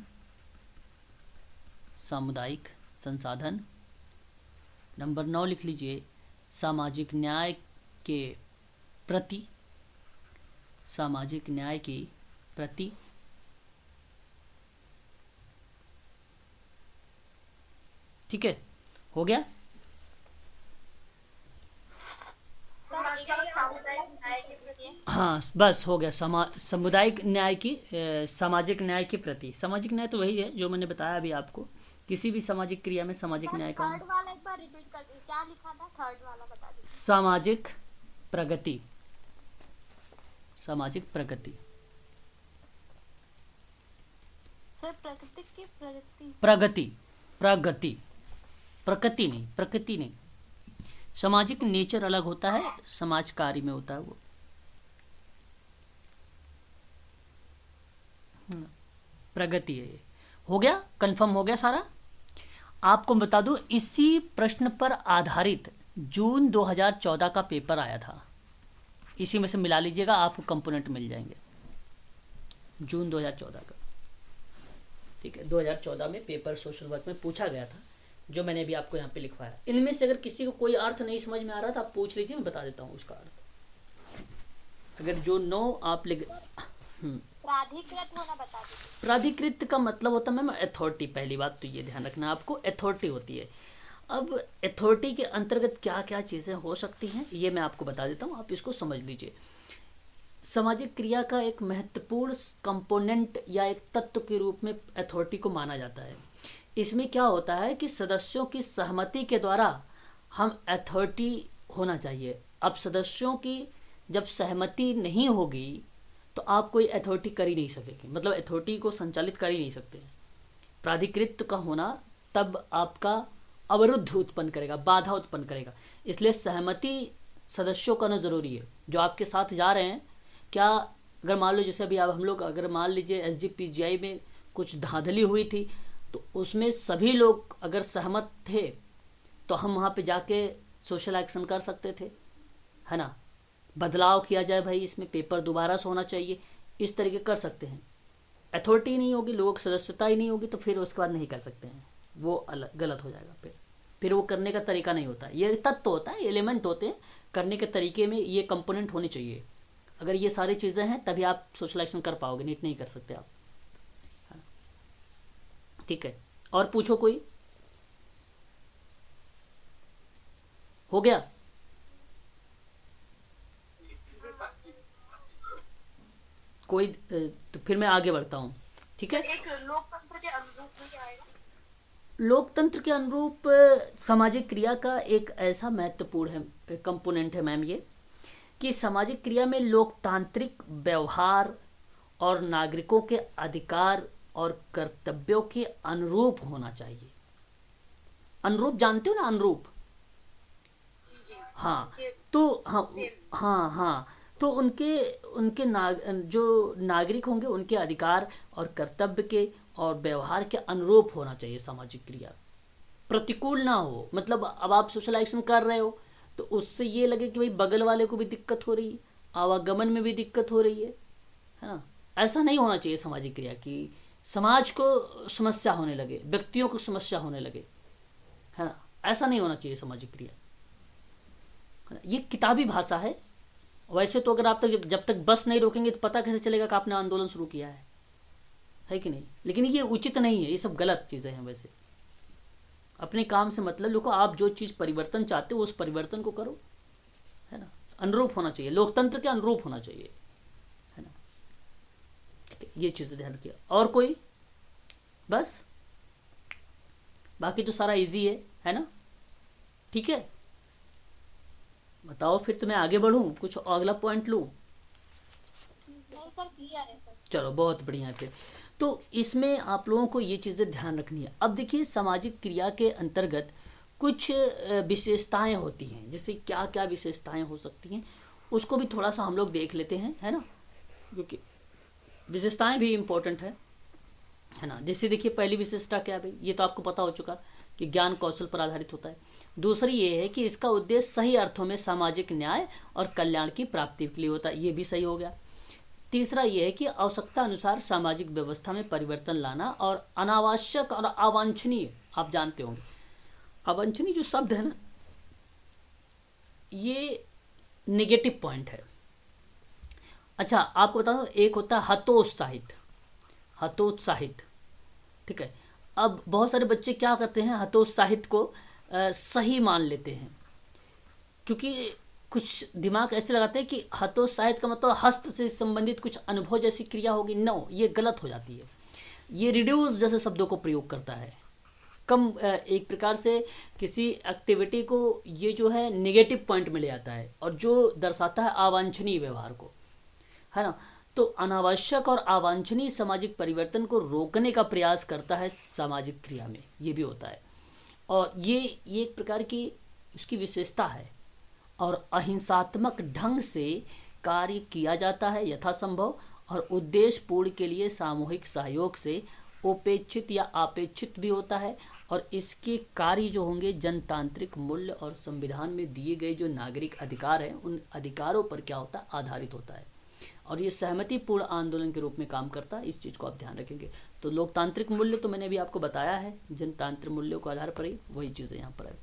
सामुदायिक संसाधन। नंबर 9 लिख लीजिए सामाजिक न्याय के प्रति, सामाजिक न्याय के प्रति। ठीक है, हो गया। हाँ बस हो गया। सामुदायिक न्याय की, सामाजिक न्याय के प्रति। सामाजिक न्याय तो वही है जो मैंने बताया अभी आपको, किसी भी सामाजिक क्रिया में सामाजिक न्याय का। थर्ड वाला एक बार रिपीट कर दीजिए, क्या लिखा था? थर्ड वाला बता दीजिए। सामाजिक प्रगति, सामाजिक प्रगति। सर प्रकृति की प्रगति, प्रगति, प्रगति, प्रकृति नहीं, प्रकृति नहीं। सामाजिक नेचर अलग होता है, समाज कार्य में होता है वो। प्रगति है ये। हो गया, कंफर्म हो गया सारा। आपको बता दूं, इसी प्रश्न पर आधारित जून 2014 का पेपर आया था। इसी में से मिला लीजिएगा, आपको कंपोनेंट मिल जाएंगे जून 2014 का। ठीक है, 2014 में पेपर सोशल वर्क में पूछा गया था, जो मैंने भी आपको यहाँ पे लिखवाया। इनमें से अगर किसी को कोई अर्थ नहीं समझ में आ रहा था, आप पूछ लीजिए, मैं बता देता हूँ उसका अर्थ। अगर जो नो आप लिख प्राधिकृत होना बता दीजिए। प्राधिकृत का मतलब होता है मैम अथॉरिटी। पहली बात तो ये ध्यान रखना, आपको अथॉरिटी होती है। अब अथॉरिटी के अंतर्गत क्या क्या चीज़ें हो सकती हैं, ये मैं आपको बता देता हूँ, आप इसको समझ लीजिए। सामाजिक क्रिया का एक महत्वपूर्ण कंपोनेंट या एक तत्व के रूप में अथॉरिटी को माना जाता है। इसमें क्या होता है कि सदस्यों की सहमति के द्वारा हम अथॉरिटी होना चाहिए। अब सदस्यों की जब सहमति नहीं होगी तो आप कोई अथॉरिटी कर ही नहीं सकेंगे, मतलब अथॉरिटी को संचालित कर ही नहीं सकते। प्राधिकृत का होना तब आपका अवरुद्ध उत्पन्न करेगा, बाधा उत्पन्न करेगा। इसलिए सहमति सदस्यों का ना ज़रूरी है, जो आपके साथ जा रहे हैं। क्या अगर मान लो, जैसे अभी आप हम लोग अगर मान लीजिए SGPGI में कुछ धांधली हुई थी, तो उसमें सभी लोग अगर सहमत थे तो हम वहाँ पे जाके सोशल एक्शन कर सकते थे, है ना। बदलाव किया जाए, भाई इसमें पेपर दोबारा से होना चाहिए, इस तरीके कर सकते हैं। अथॉरिटी नहीं होगी, लोगों की सदस्यता ही नहीं होगी, तो फिर उसके बाद नहीं कर सकते हैं, वो अलग गलत हो जाएगा। फिर वो करने का तरीका नहीं होता है। ये तत्व होता है, एलिमेंट होते हैं, करने के तरीके में ये कंपोनेंट होने चाहिए। अगर ये सारी चीज़ें हैं तभी आप सोशल एक्शन कर पाओगे, नहीं नहीं कर सकते आप। ठीक है, और पूछो कोई। हो गया? कोई तो फिर मैं आगे बढ़ता हूँ। ठीक है, एक लोकतंत्र के अनुरूप में क्या आएगा? लोकतंत्र के अनुरूप सामाजिक क्रिया का एक ऐसा महत्वपूर्ण है कंपोनेंट है मैम ये, कि सामाजिक क्रिया में लोकतांत्रिक व्यवहार और नागरिकों के अधिकार और कर्तव्यों के अनुरूप होना चाहिए। अनुरूप जानते हो ना, अनुरूप? हाँ, तो हाँ, तो उनके उनके जो नागरिक होंगे उनके अधिकार और कर्तव्य के और व्यवहार के अनुरूप होना चाहिए सामाजिक क्रिया। प्रतिकूल ना हो, मतलब अब आप सोशल एक्शन कर रहे हो तो उससे ये लगे कि भाई बगल वाले को भी दिक्कत हो रही है, आवागमन में भी दिक्कत हो रही है ना। ऐसा नहीं होना चाहिए सामाजिक क्रिया की। समाज को समस्या होने लगे, व्यक्तियों को समस्या होने लगे, है ना। ऐसा नहीं होना चाहिए सामाजिक क्रिया, है ना? ये किताबी भाषा है। वैसे तो अगर आप तक जब तक बस नहीं रोकेंगे तो पता कैसे चलेगा कि आपने आंदोलन शुरू किया है कि नहीं। लेकिन ये उचित नहीं है, ये सब गलत चीज़ें हैं। वैसे अपने काम से मतलब लोगों, आप जो चीज़ परिवर्तन चाहते हो उस परिवर्तन को करो, है ना। अनुरूप होना चाहिए, लोकतंत्र के अनुरूप होना चाहिए, है ना। ये चीज़ ध्यान रखिए। और कोई? बस, बाकी तो सारा इजी है ना। ठीक है, बताओ फिर तो मैं आगे बढ़ूँ, कुछ अगला पॉइंट लूँ? नहीं सर, क्लियर है सर। चलो बहुत बढ़िया है। फिर तो इसमें आप लोगों को ये चीज़ें ध्यान रखनी है। अब देखिए, सामाजिक क्रिया के अंतर्गत कुछ विशेषताएं होती हैं। जैसे क्या क्या विशेषताएं हो सकती हैं उसको भी थोड़ा सा हम लोग देख लेते हैं, है ना, क्योंकि विशेषताएं भी इम्पोर्टेंट है ना। जैसे देखिए, पहली विशेषता क्या है भाई, ये तो आपको पता हो चुका कि ज्ञान कौशल पर आधारित होता है। दूसरी ये है कि इसका उद्देश्य सही अर्थों में सामाजिक न्याय और कल्याण की प्राप्ति के लिए होता है, ये भी सही हो गया। तीसरा ये है कि आवश्यकता अनुसार सामाजिक व्यवस्था में परिवर्तन लाना और अनावश्यक और अवांछनीय, आप जानते होंगे अवांछनीय जो शब्द है ना, ये नेगेटिव पॉइंट है। अच्छा, आपको बता दूं, एक होता है हतोत्साहित, हतोत्साहित, ठीक है। अब बहुत सारे बच्चे क्या करते हैं, हतोत्साहित को सही मान लेते हैं, क्योंकि कुछ दिमाग ऐसे लगाते हैं कि हतोत्साहित का मतलब हस्त से संबंधित कुछ अनुभव जैसी क्रिया होगी। नो, ये गलत हो जाती है। ये रिड्यूस जैसे शब्दों को प्रयोग करता है, कम एक प्रकार से किसी एक्टिविटी को ये जो है नेगेटिव पॉइंट में ले आता है, और जो दर्शाता है अवांछनीय व्यवहार को, है ना। तो अनावश्यक और अवांछनीय सामाजिक परिवर्तन को रोकने का प्रयास करता है सामाजिक क्रिया में, ये भी होता है। और ये एक प्रकार की उसकी विशेषता है। और अहिंसात्मक ढंग से कार्य किया जाता है यथासंभव, और उद्देश्य पूर्ण के लिए सामूहिक सहयोग से उपेक्षित या अपेक्षित भी होता है, और इसके कार्य जो होंगे जनतांत्रिक मूल्य और संविधान में दिए गए जो नागरिक अधिकार हैं उन अधिकारों पर क्या होता है, आधारित होता है, और ये सहमतिपूर्ण आंदोलन के रूप में काम करता है। इस चीज़ को आप ध्यान रखेंगे। तो लोकतांत्रिक मूल्य तो मैंने अभी आपको बताया है, जनतांत्रिक मूल्यों के आधार पर ही वही चीज़ें यहाँ पर है।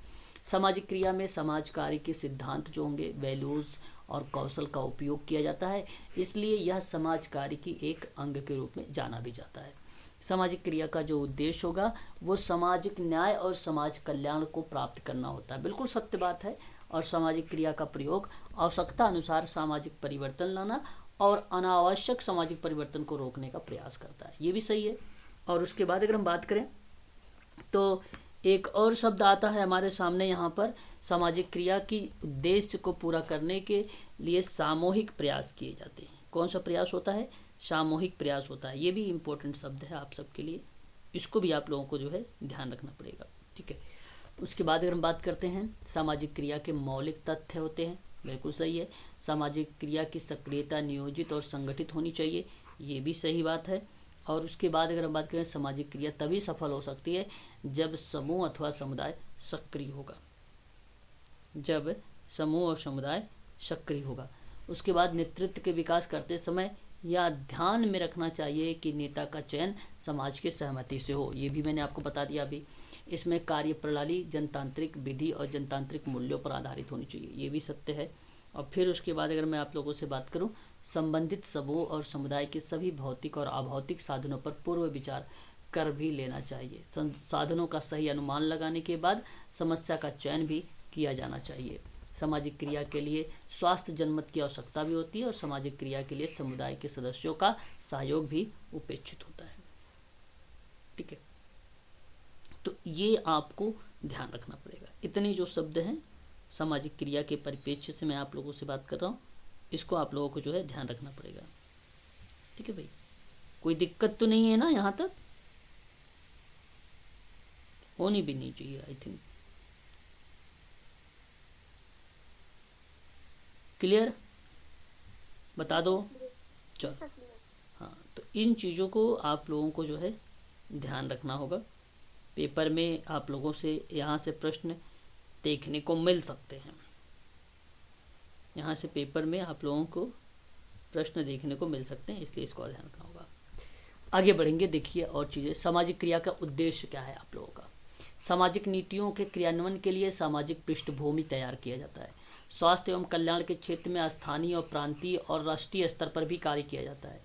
सामाजिक क्रिया में समाज कार्य के सिद्धांत जो होंगे, वैल्यूज़ और कौशल का उपयोग किया जाता है, इसलिए यह समाज कार्य की एक अंग के रूप में जाना भी जाता है। सामाजिक क्रिया का जो उद्देश्य होगा वो सामाजिक न्याय और समाज कल्याण को प्राप्त करना होता है। बिल्कुल सत्य बात है। और सामाजिक क्रिया का प्रयोग आवश्यकता अनुसार सामाजिक परिवर्तन लाना और अनावश्यक सामाजिक परिवर्तन को रोकने का प्रयास करता है, ये भी सही है। और उसके बाद अगर हम बात करें तो एक और शब्द आता है हमारे सामने यहाँ पर, सामाजिक क्रिया की उद्देश्य को पूरा करने के लिए सामूहिक प्रयास किए जाते हैं। कौन सा प्रयास होता है? सामूहिक प्रयास होता है। ये भी इम्पोर्टेंट शब्द है आप सबके लिए, इसको भी आप लोगों को जो है ध्यान रखना पड़ेगा, ठीक है। उसके बाद अगर हम बात करते हैं सामाजिक क्रिया के मौलिक तथ्य होते हैं, बिल्कुल सही है। सामाजिक क्रिया की सक्रियता नियोजित और संगठित होनी चाहिए, ये भी सही बात है। और उसके बाद अगर हम बात करें सामाजिक क्रिया तभी सफल हो सकती है जब समूह अथवा समुदाय सक्रिय होगा, जब समूह और समुदाय सक्रिय होगा। उसके बाद नेतृत्व के विकास करते समय यह ध्यान में रखना चाहिए कि नेता का चयन समाज के सहमति से हो, ये भी मैंने आपको बता दिया अभी। इसमें कार्य प्रणाली जनतांत्रिक विधि और जनतांत्रिक मूल्यों पर आधारित होनी चाहिए, ये भी सत्य है। और फिर उसके बाद अगर मैं आप लोगों से बात करूं, संबंधित समूह और समुदाय के सभी भौतिक और अभौतिक साधनों पर पूर्व विचार कर भी लेना चाहिए। साधनों का सही अनुमान लगाने के बाद समस्या का चयन भी किया जाना चाहिए। सामाजिक क्रिया के लिए स्वास्थ्य जनमत की आवश्यकता भी होती है और सामाजिक क्रिया के लिए समुदाय के सदस्यों का सहयोग भी उपेक्षित होता है, ठीक है। तो ये आपको ध्यान रखना पड़ेगा। इतने जो शब्द हैं सामाजिक क्रिया के परिप्रेक्ष्य से मैं आप लोगों से बात कर रहा हूँ, इसको आप लोगों को जो है ध्यान रखना पड़ेगा, ठीक है भाई। कोई दिक्कत तो नहीं है ना? यहाँ तक होनी भी नहीं चाहिए, आई थिंक क्लियर, बता दो। चलो, हाँ, तो इन चीज़ों को आप लोगों को जो है ध्यान रखना होगा। पेपर में आप लोगों से यहाँ से प्रश्न देखने को मिल सकते हैं, यहाँ से पेपर में आप लोगों को प्रश्न देखने को मिल सकते हैं, इसलिए इसको ध्यान रखना होगा। आगे बढ़ेंगे, देखिए और चीज़ें। सामाजिक क्रिया का उद्देश्य क्या है आप लोगों का? सामाजिक नीतियों के क्रियान्वयन के लिए सामाजिक पृष्ठभूमि तैयार किया जाता है। स्वास्थ्य एवं कल्याण के क्षेत्र में स्थानीय और प्रांतीय और राष्ट्रीय स्तर पर भी कार्य किया जाता है।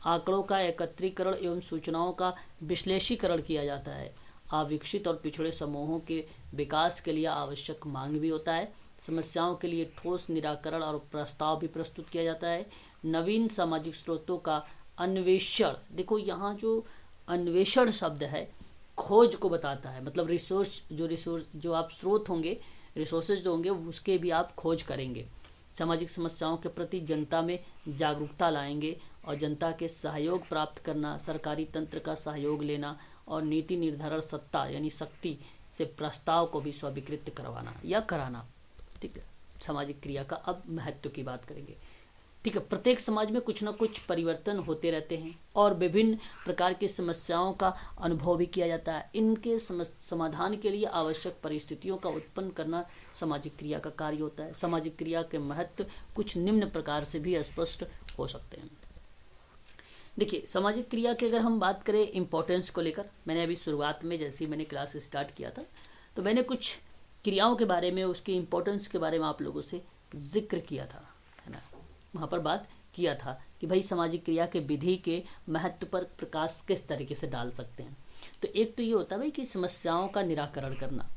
आंकड़ों का एकत्रीकरण एवं सूचनाओं का विश्लेषीकरण किया जाता है। अविकसित और पिछड़े समूहों के विकास के लिए आवश्यक मांग भी होता है। समस्याओं के लिए ठोस निराकरण और प्रस्ताव भी प्रस्तुत किया जाता है। नवीन सामाजिक स्रोतों का अन्वेषण, देखो यहाँ जो अन्वेषण शब्द है खोज को बताता है, मतलब रिसोर्स जो आप स्रोत होंगे, रिसोर्सेज जो होंगे उसके भी आप खोज करेंगे। सामाजिक समस्याओं के प्रति जनता में जागरूकता लाएंगे और जनता के सहयोग प्राप्त करना, सरकारी तंत्र का सहयोग लेना और नीति निर्धारण सत्ता यानी शक्ति से प्रस्ताव को भी स्वीकृत करवाना या कराना, ठीक है। सामाजिक क्रिया का अब महत्व की बात करेंगे, ठीक है। प्रत्येक समाज में कुछ ना कुछ परिवर्तन होते रहते हैं और विभिन्न प्रकार की समस्याओं का अनुभव भी किया जाता है। इनके समाधान के लिए आवश्यक परिस्थितियों का उत्पन्न करना सामाजिक क्रिया का कार्य होता है। सामाजिक क्रिया के महत्व कुछ निम्न प्रकार से भी स्पष्ट हो सकते हैं। देखिए, सामाजिक क्रिया की अगर हम बात करें इम्पोर्टेंस को लेकर, मैंने अभी शुरुआत में जैसे ही मैंने क्लास स्टार्ट किया था तो मैंने कुछ क्रियाओं के बारे में, उसकी इम्पोर्टेंस के बारे में आप लोगों से जिक्र किया था, है ना। वहाँ पर बात किया था कि भाई सामाजिक क्रिया के विधि के महत्व पर प्रकाश किस तरीके से डाल सकते हैं। तो एक तो ये होता है भाई कि समस्याओं का निराकरण करना।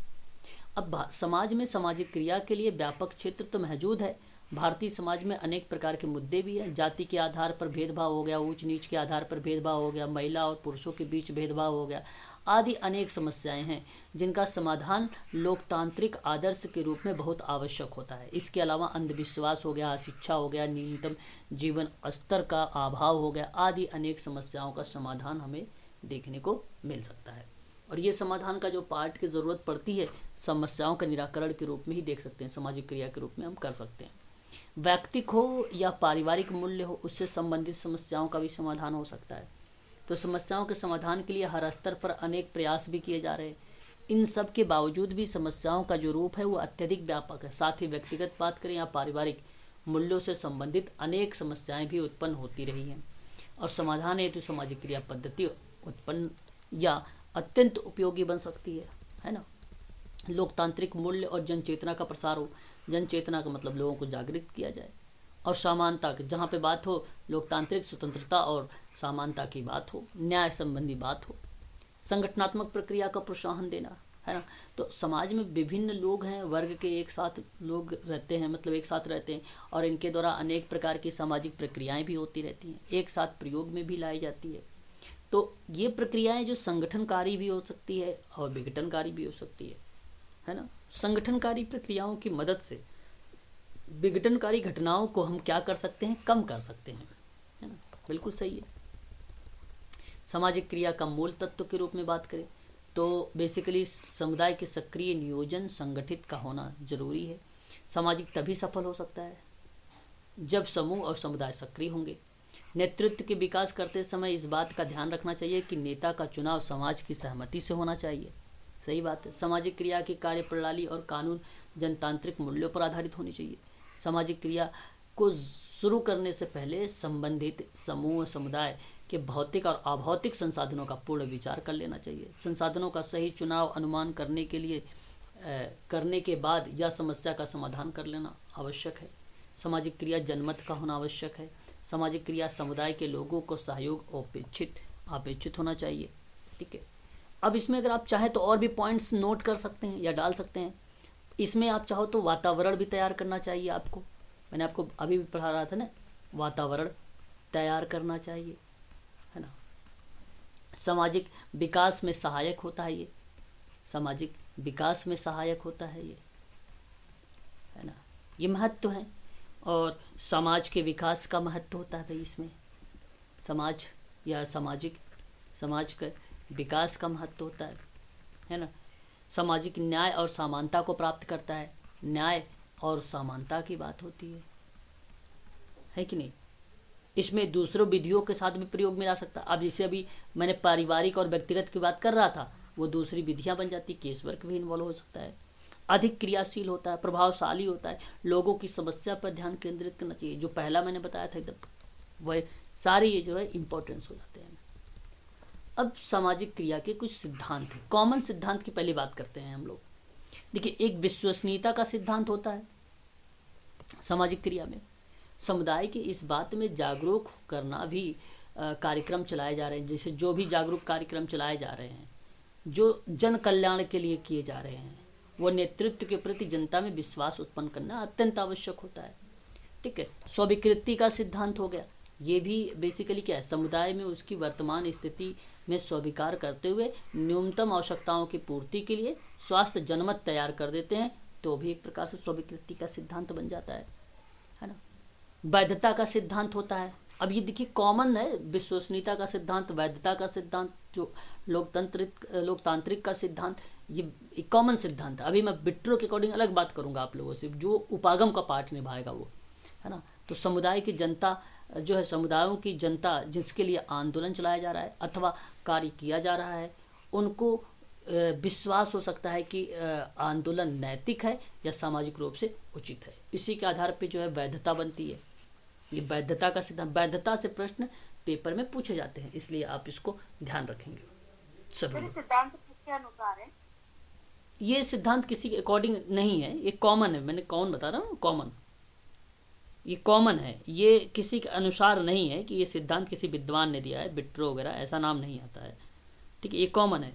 अब समाज में सामाजिक क्रिया के लिए व्यापक क्षेत्र तो मौजूद है। भारतीय समाज में अनेक प्रकार के मुद्दे भी हैं। जाति के आधार पर भेदभाव हो गया, ऊंच नीच के आधार पर भेदभाव हो गया, महिला और पुरुषों के बीच भेदभाव हो गया, आदि अनेक समस्याएं हैं जिनका समाधान लोकतांत्रिक आदर्श के रूप में बहुत आवश्यक होता है। इसके अलावा अंधविश्वास हो गया, अशिक्षा हो गया, न्यूनतम जीवन स्तर का अभाव हो गया, आदि अनेक समस्याओं का समाधान हमें देखने को मिल सकता है। और ये समाधान का जो पार्ट की ज़रूरत पड़ती है समस्याओं का निराकरण के रूप में ही देख सकते हैं, सामाजिक क्रिया के रूप में हम कर सकते हैं। व्यक्तिक हो या पारिवारिक मूल्य हो, उससे संबंधित समस्याओं का भी समाधान हो सकता है। तो समस्याओं के समाधान के लिए हर स्तर पर अनेक प्रयास भी किए जा रहे हैं। इन सब के बावजूद भी समस्याओं का जो रूप है वो अत्यधिक व्यापक है। साथ ही व्यक्तिगत बात करें या पारिवारिक मूल्यों से संबंधित अनेक समस्याएं भी उत्पन्न होती रही हैं और समाधान हेतु सामाजिक क्रिया पद्धति उत्पन्न या अत्यंत उपयोगी बन सकती है ना। लोकतांत्रिक मूल्य और जन चेतना का प्रसार हो। जन चेतना का मतलब लोगों को जागृत किया जाए। और समानता की जहाँ पे बात हो, लोकतांत्रिक स्वतंत्रता और समानता की बात हो, न्याय संबंधी बात हो। संगठनात्मक प्रक्रिया का प्रोत्साहन देना, है ना। तो समाज में विभिन्न लोग हैं, वर्ग के एक साथ लोग रहते हैं, मतलब एक साथ रहते हैं और इनके द्वारा अनेक प्रकार की सामाजिक प्रक्रियाएं भी होती रहती हैं, एक साथ प्रयोग में भी लाई जाती है। तो ये प्रक्रियाएं जो संगठनकारी भी हो सकती है और विघटनकारी भी हो सकती है ना। संगठनकारी प्रक्रियाओं की मदद से विघटनकारी घटनाओं को हम क्या कर सकते हैं, कम कर सकते हैं, है ना। बिल्कुल सही है। सामाजिक क्रिया का मूल तत्व के रूप में बात करें तो बेसिकली समुदाय के सक्रिय नियोजन संगठित का होना जरूरी है। सामाजिक तभी सफल हो सकता है जब समूह और समुदाय सक्रिय होंगे। नेतृत्व के विकास करते समय इस बात का ध्यान रखना चाहिए कि नेता का चुनाव समाज की सहमति से होना चाहिए। सही बात है। सामाजिक क्रिया की कार्यप्रणाली और कानून जनतांत्रिक मूल्यों पर आधारित होनी चाहिए। सामाजिक क्रिया को शुरू करने से पहले संबंधित समूह समुदाय के भौतिक और अभौतिक संसाधनों का पूर्ण विचार कर लेना चाहिए। संसाधनों का सही चुनाव अनुमान करने के बाद यह समस्या का समाधान कर लेना आवश्यक है। सामाजिक क्रिया जनमत का होना आवश्यक है। सामाजिक क्रिया समुदाय के लोगों को सहयोग अपेक्षित होना चाहिए। ठीक है। अब इसमें अगर आप चाहें तो और भी पॉइंट्स नोट कर सकते हैं या डाल सकते हैं। इसमें आप चाहो तो वातावरण भी तैयार करना चाहिए आपको। मैंने आपको अभी भी पढ़ा रहा था ना, वातावरण तैयार करना चाहिए, है ना। सामाजिक विकास में सहायक होता है ये, सामाजिक विकास में सहायक होता है ये, है ना। ये महत्व है। और समाज के विकास का महत्व होता है भाई इसमें। समाज या समाज के विकास का महत्व होता है ना। सामाजिक न्याय और समानता को प्राप्त करता है। न्याय और समानता की बात होती है कि नहीं। इसमें दूसरों विधियों के साथ भी प्रयोग में ला सकता है। अब जैसे अभी मैंने पारिवारिक और व्यक्तिगत की बात कर रहा था, वो दूसरी विधियां बन जाती, केस वर्क भी इन्वॉल्व हो सकता है। अधिक क्रियाशील होता है, प्रभावशाली होता है, लोगों की समस्या पर ध्यान केंद्रित करना चाहिए। जो पहला मैंने बताया था एकदम वह सारे ये जो है इम्पोर्टेंस हो जाते हैं। अब सामाजिक क्रिया के कुछ सिद्धांत हैं। कॉमन सिद्धांत की पहले बात करते हैं हम लोग। देखिए, एक विश्वसनीयता का सिद्धांत होता है सामाजिक क्रिया में। समुदाय की इस बात में जागरूक करना भी कार्यक्रम चलाए जा रहे हैं। जैसे जो भी जागरूक कार्यक्रम चलाए जा रहे हैं, जो जन कल्याण के लिए किए जा रहे हैं, वो नेतृत्व के प्रति जनता में विश्वास उत्पन्न करना अत्यंत आवश्यक होता है। ठीक है। स्वीकृति का सिद्धांत हो गया। ये भी बेसिकली क्या है, समुदाय में उसकी वर्तमान स्थिति में स्वीकार करते हुए न्यूनतम आवश्यकताओं की पूर्ति के लिए स्वास्थ्य जनमत तैयार कर देते हैं, तो भी एक प्रकार से स्वीकृति का सिद्धांत बन जाता है ना। वैधता का सिद्धांत होता है। अब ये देखिए कॉमन है, विश्वसनीयता का सिद्धांत, वैधता का सिद्धांत, जो लोकतांत्रिक का सिद्धांत, ये कॉमन सिद्धांत है। अभी मैं विट्रो के अकॉर्डिंग अलग बात करूंगा आप लोगों से, जो उपागम का पार्ट निभाएगा वो, है ना। तो समुदाय की जनता जो है, समुदायों की जनता जिसके लिए आंदोलन चलाया जा रहा है अथवा कार्य किया जा रहा है, उनको विश्वास हो सकता है कि आंदोलन नैतिक है या सामाजिक रूप से उचित है। इसी के आधार पर जो है वैधता बनती है। ये वैधता का सिद्धांत, वैधता से प्रश्न पेपर में पूछे जाते हैं, इसलिए आप इसको ध्यान रखेंगे सभी लोग। सिद्धांत किसके अनुसार है? ये सिद्धांत किसी के अकॉर्डिंग नहीं है, ये कॉमन है। मैंने कौन बता रहा हूँ, कॉमन, ये कॉमन है। ये किसी के अनुसार नहीं है कि ये सिद्धांत किसी विद्वान ने दिया है, विट्रो वगैरह ऐसा नाम नहीं आता है। ठीक है, ये कॉमन है।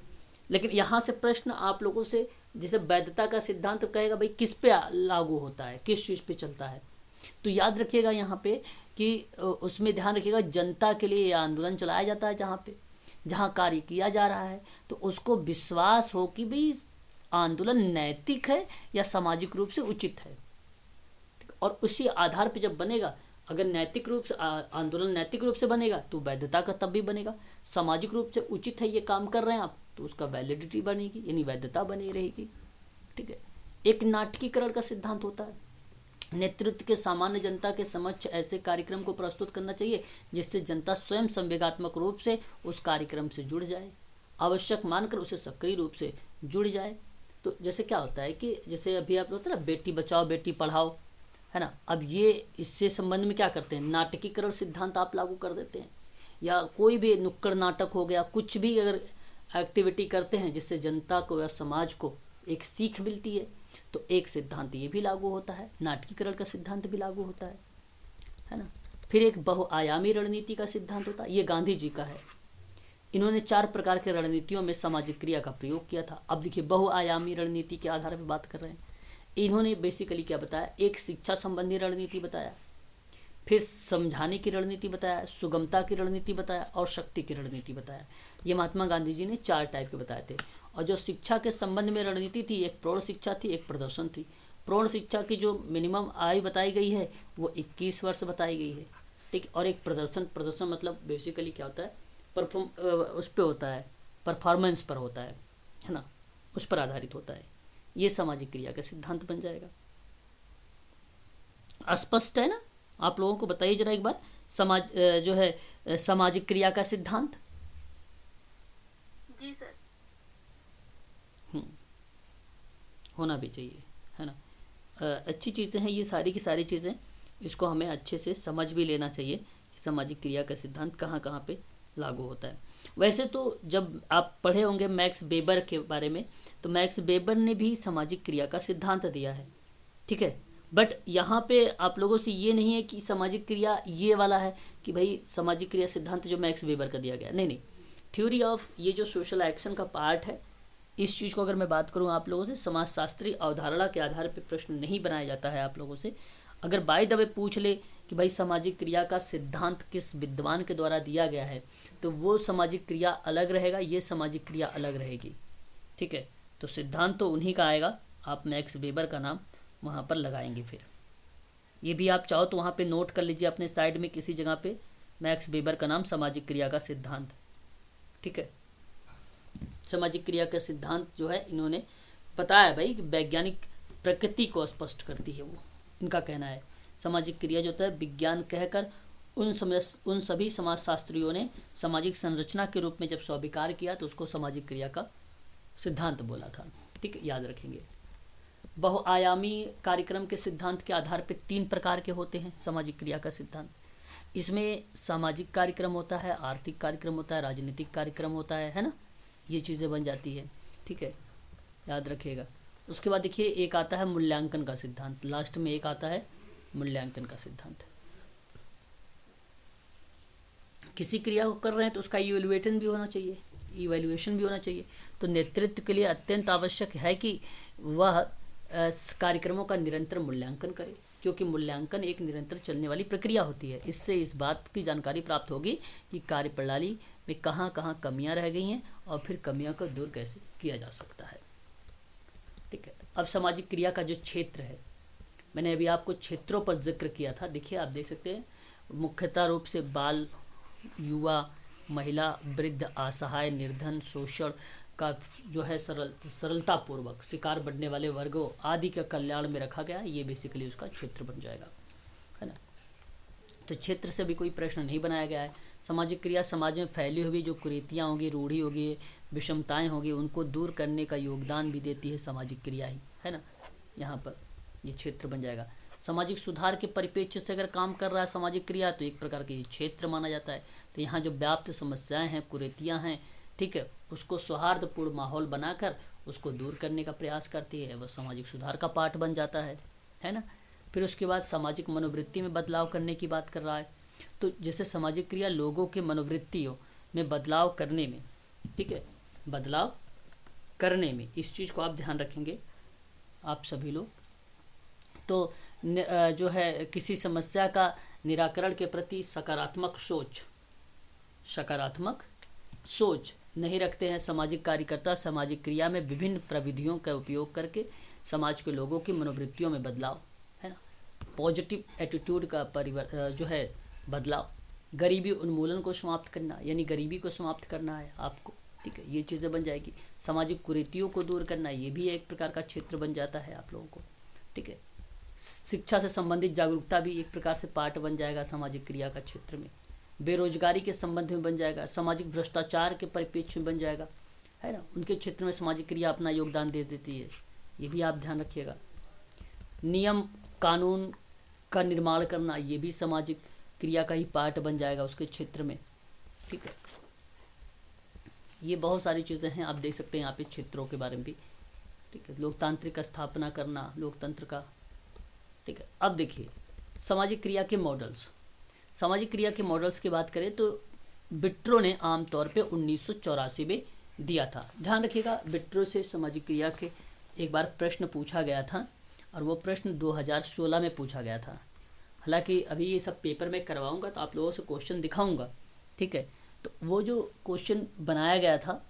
लेकिन यहाँ से प्रश्न आप लोगों से, जैसे वैधता का सिद्धांत कहेगा भाई किस पे लागू होता है, किस चीज़ पे चलता है, तो याद रखिएगा यहाँ पे कि उसमें ध्यान रखिएगा जनता के लिए यह आंदोलन चलाया जाता है। जहाँ कार्य किया जा रहा है तो उसको विश्वास हो कि भाई आंदोलन नैतिक है या सामाजिक रूप से उचित है। और उसी आधार पर जब बनेगा, अगर नैतिक रूप से आंदोलन नैतिक रूप से बनेगा तो वैधता का तब भी बनेगा। सामाजिक रूप से उचित है ये काम कर रहे हैं आप, तो उसका वैलिडिटी बनेगी, यानी वैधता बनी रहेगी। ठीक है। एक नाटकीकरण का सिद्धांत होता है। नेतृत्व के सामान्य जनता के समक्ष ऐसे कार्यक्रम को प्रस्तुत करना चाहिए जिससे जनता स्वयं संवेगात्मक रूप से उस कार्यक्रम से जुड़ जाए, आवश्यक मानकर उसे सक्रिय रूप से जुड़ जाए। तो जैसे क्या होता है कि जैसे अभी आप होता है ना, बेटी बचाओ बेटी पढ़ाओ, है ना। अब ये इससे संबंध में क्या करते हैं, नाटकीकरण सिद्धांत आप लागू कर देते हैं, या कोई भी नुक्कड़ नाटक हो गया, कुछ भी अगर एक्टिविटी करते हैं जिससे जनता को या समाज को एक सीख मिलती है, तो एक सिद्धांत ये भी लागू होता है, नाटकीकरण का सिद्धांत भी लागू होता है ना। फिर एक बहुआयामी रणनीति का सिद्धांत होता है, ये गांधी जी का है। इन्होंने 4 प्रकार के रणनीतियों में सामाजिक क्रिया का प्रयोग किया था। अब देखिए, बहुआयामी रणनीति के आधार पर बात कर रहे हैं। इन्होंने बेसिकली क्या बताया, एक शिक्षा संबंधी रणनीति बताया, फिर समझाने की रणनीति बताया, सुगमता की रणनीति बताया और शक्ति की रणनीति बताया। ये महात्मा गांधी जी ने 4 टाइप के बताए थे। और जो शिक्षा के संबंध में रणनीति थी, एक प्रौढ़ शिक्षा थी, एक प्रदर्शन थी। प्रौढ़ शिक्षा की जो मिनिमम आयु बताई गई है वो 21 वर्ष बताई गई है, ठीक। और एक प्रदर्शन मतलब बेसिकली क्या होता है, उस पर होता है, परफॉर्मेंस पर होता है ना, उस पर आधारित होता है। ये सामाजिक क्रिया का सिद्धांत बन जाएगा। स्पष्ट है ना? आप लोगों को बताइए जरा एक बार, जो है सामाजिक क्रिया का सिद्धांत। जी सर। होना भी चाहिए, है ना। अच्छी चीज़ें हैं ये सारी की सारी चीज़ें, इसको हमें अच्छे से समझ भी लेना चाहिए कि सामाजिक क्रिया का सिद्धांत कहाँ कहाँ पे लागू होता है। वैसे तो जब आप पढ़े होंगे मैक्स वेबर के बारे में, तो मैक्स वेबर ने भी सामाजिक क्रिया का सिद्धांत दिया है, ठीक है। बट यहाँ पे आप लोगों से ये नहीं है कि सामाजिक क्रिया ये वाला है कि भाई सामाजिक क्रिया सिद्धांत जो मैक्स वेबर का दिया गया, नहीं नहीं। थ्योरी ऑफ ये जो सोशल एक्शन का पार्ट है, इस चीज़ को अगर मैं बात करूँ आप लोगों से, समाजशास्त्री अवधारणा के आधार पर प्रश्न नहीं बनाया जाता है आप लोगों से। अगर बाय द वे पूछ ले कि भाई सामाजिक क्रिया का सिद्धांत किस विद्वान के द्वारा दिया गया है, तो वो सामाजिक क्रिया अलग रहेगा, ये सामाजिक क्रिया अलग रहेगी, ठीक है। तो सिद्धांत तो उन्हीं का आएगा, आप मैक्स वेबर का नाम वहाँ पर लगाएंगे। फिर ये भी आप चाहो तो वहाँ पे नोट कर लीजिए अपने साइड में किसी जगह पे, मैक्स वेबर का नाम, सामाजिक क्रिया का सिद्धांत, ठीक है। सामाजिक क्रिया का सिद्धांत जो है इन्होंने बताया भाई कि वैज्ञानिक प्रकृति को स्पष्ट करती है, वो इनका कहना है। सामाजिक क्रिया जो होता है विज्ञान कहकर उन सभी समाजशास्त्रियों ने सामाजिक संरचना के रूप में जब स्वीकार किया तो उसको सामाजिक क्रिया का सिद्धांत बोला था, ठीक है, याद रखेंगे। बहुआयामी कार्यक्रम के सिद्धांत के आधार पर 3 प्रकार के होते हैं सामाजिक क्रिया का सिद्धांत। इसमें सामाजिक कार्यक्रम होता है, आर्थिक कार्यक्रम होता है, राजनीतिक कार्यक्रम होता है ना, ये चीज़ें बन जाती है, ठीक है, याद रखिएगा। उसके बाद देखिए एक आता है मूल्यांकन का सिद्धांत, लास्ट में एक आता है मूल्यांकन का सिद्धांत। किसी क्रिया को कर रहे हैं तो उसका इवैल्यूएशन भी होना चाहिए। तो नेतृत्व के लिए अत्यंत आवश्यक है कि वह कार्यक्रमों का निरंतर मूल्यांकन करे, क्योंकि मूल्यांकन एक निरंतर चलने वाली प्रक्रिया होती है। इससे इस बात की जानकारी प्राप्त होगी कि कार्यप्रणाली में कहाँ कहाँ कमियां रह गई हैं और फिर कमियों को दूर कैसे किया जा सकता है, ठीक है। अब सामाजिक क्रिया का जो क्षेत्र है, मैंने अभी आपको क्षेत्रों पर जिक्र किया था, देखिए आप देख सकते हैं, मुख्यतः रूप से बाल, युवा, महिला, वृद्ध, असहाय, निर्धन, शोषण का जो है सरलता पूर्वक शिकार बनने वाले वर्गों आदि का कल्याण में रखा गया है। ये बेसिकली उसका क्षेत्र बन जाएगा, है ना। तो क्षेत्र से भी कोई प्रश्न नहीं बनाया गया है। सामाजिक क्रिया समाज में फैली हुई जो कुरीतियाँ होंगी, रूढ़ी होगी, विषमताएं होगी, उनको दूर करने का योगदान भी देती है सामाजिक क्रिया ही, है ना। यहाँ पर ये क्षेत्र बन जाएगा। सामाजिक सुधार के परिप्रेक्ष्य से अगर काम कर रहा है सामाजिक क्रिया, तो एक प्रकार के क्षेत्र माना जाता है। तो यहाँ जो व्याप्त समस्याएं हैं, कुरीतियाँ हैं, ठीक है, उसको सौहार्दपूर्ण माहौल बनाकर उसको दूर करने का प्रयास करती है, वह सामाजिक सुधार का पार्ट बन जाता है ना। फिर उसके बाद सामाजिक मनोवृत्ति में बदलाव करने की बात कर रहा है। तो जैसे सामाजिक क्रिया लोगों के मनोवृत्तियों में बदलाव करने में, ठीक है, बदलाव करने में, इस चीज़ को आप ध्यान रखेंगे आप सभी लोग। तो जो है किसी समस्या का निराकरण के प्रति सकारात्मक सोच नहीं रखते हैं सामाजिक कार्यकर्ता। सामाजिक क्रिया में विभिन्न प्रविधियों का उपयोग करके समाज के लोगों की मनोवृत्तियों में बदलाव, है ना, पॉजिटिव एटीट्यूड का जो है बदलाव, गरीबी उन्मूलन को समाप्त करना, यानी गरीबी को समाप्त करना है आपको, ठीक है, ये चीज़ें बन जाएगी। सामाजिक कुरीतियों को दूर करना, ये भी एक प्रकार का क्षेत्र बन जाता है आप लोगों को, ठीक है। शिक्षा से संबंधित जागरूकता भी एक प्रकार से पार्ट बन जाएगा सामाजिक क्रिया का क्षेत्र में। बेरोजगारी के संबंध में बन जाएगा, सामाजिक भ्रष्टाचार के परिप्रेक्ष्य में बन जाएगा, है ना। उनके क्षेत्र में सामाजिक क्रिया अपना योगदान दे देती है, ये भी आप ध्यान रखिएगा। नियम कानून का निर्माण करना, ये भी सामाजिक क्रिया का ही पार्ट बन जाएगा उसके क्षेत्र में, ठीक है। ये बहुत सारी चीज़ें हैं, आप देख सकते हैं यहाँ पे क्षेत्रों के बारे में भी, ठीक है। लोकतांत्रिक स्थापना करना लोकतंत्र का, ठीक है। अब देखिए सामाजिक क्रिया के मॉडल्स। सामाजिक क्रिया के मॉडल्स की बात करें तो बिट्रो ने आमतौर पे 1984 में दिया था। ध्यान रखिएगा, बिट्रो से सामाजिक क्रिया के एक बार प्रश्न पूछा गया था और वो प्रश्न 2016 में पूछा गया था। हालांकि अभी ये सब पेपर में करवाऊंगा तो आप लोगों से क्वेश्चन दिखाऊंगा, ठीक है। तो वो जो क्वेश्चन बनाया गया था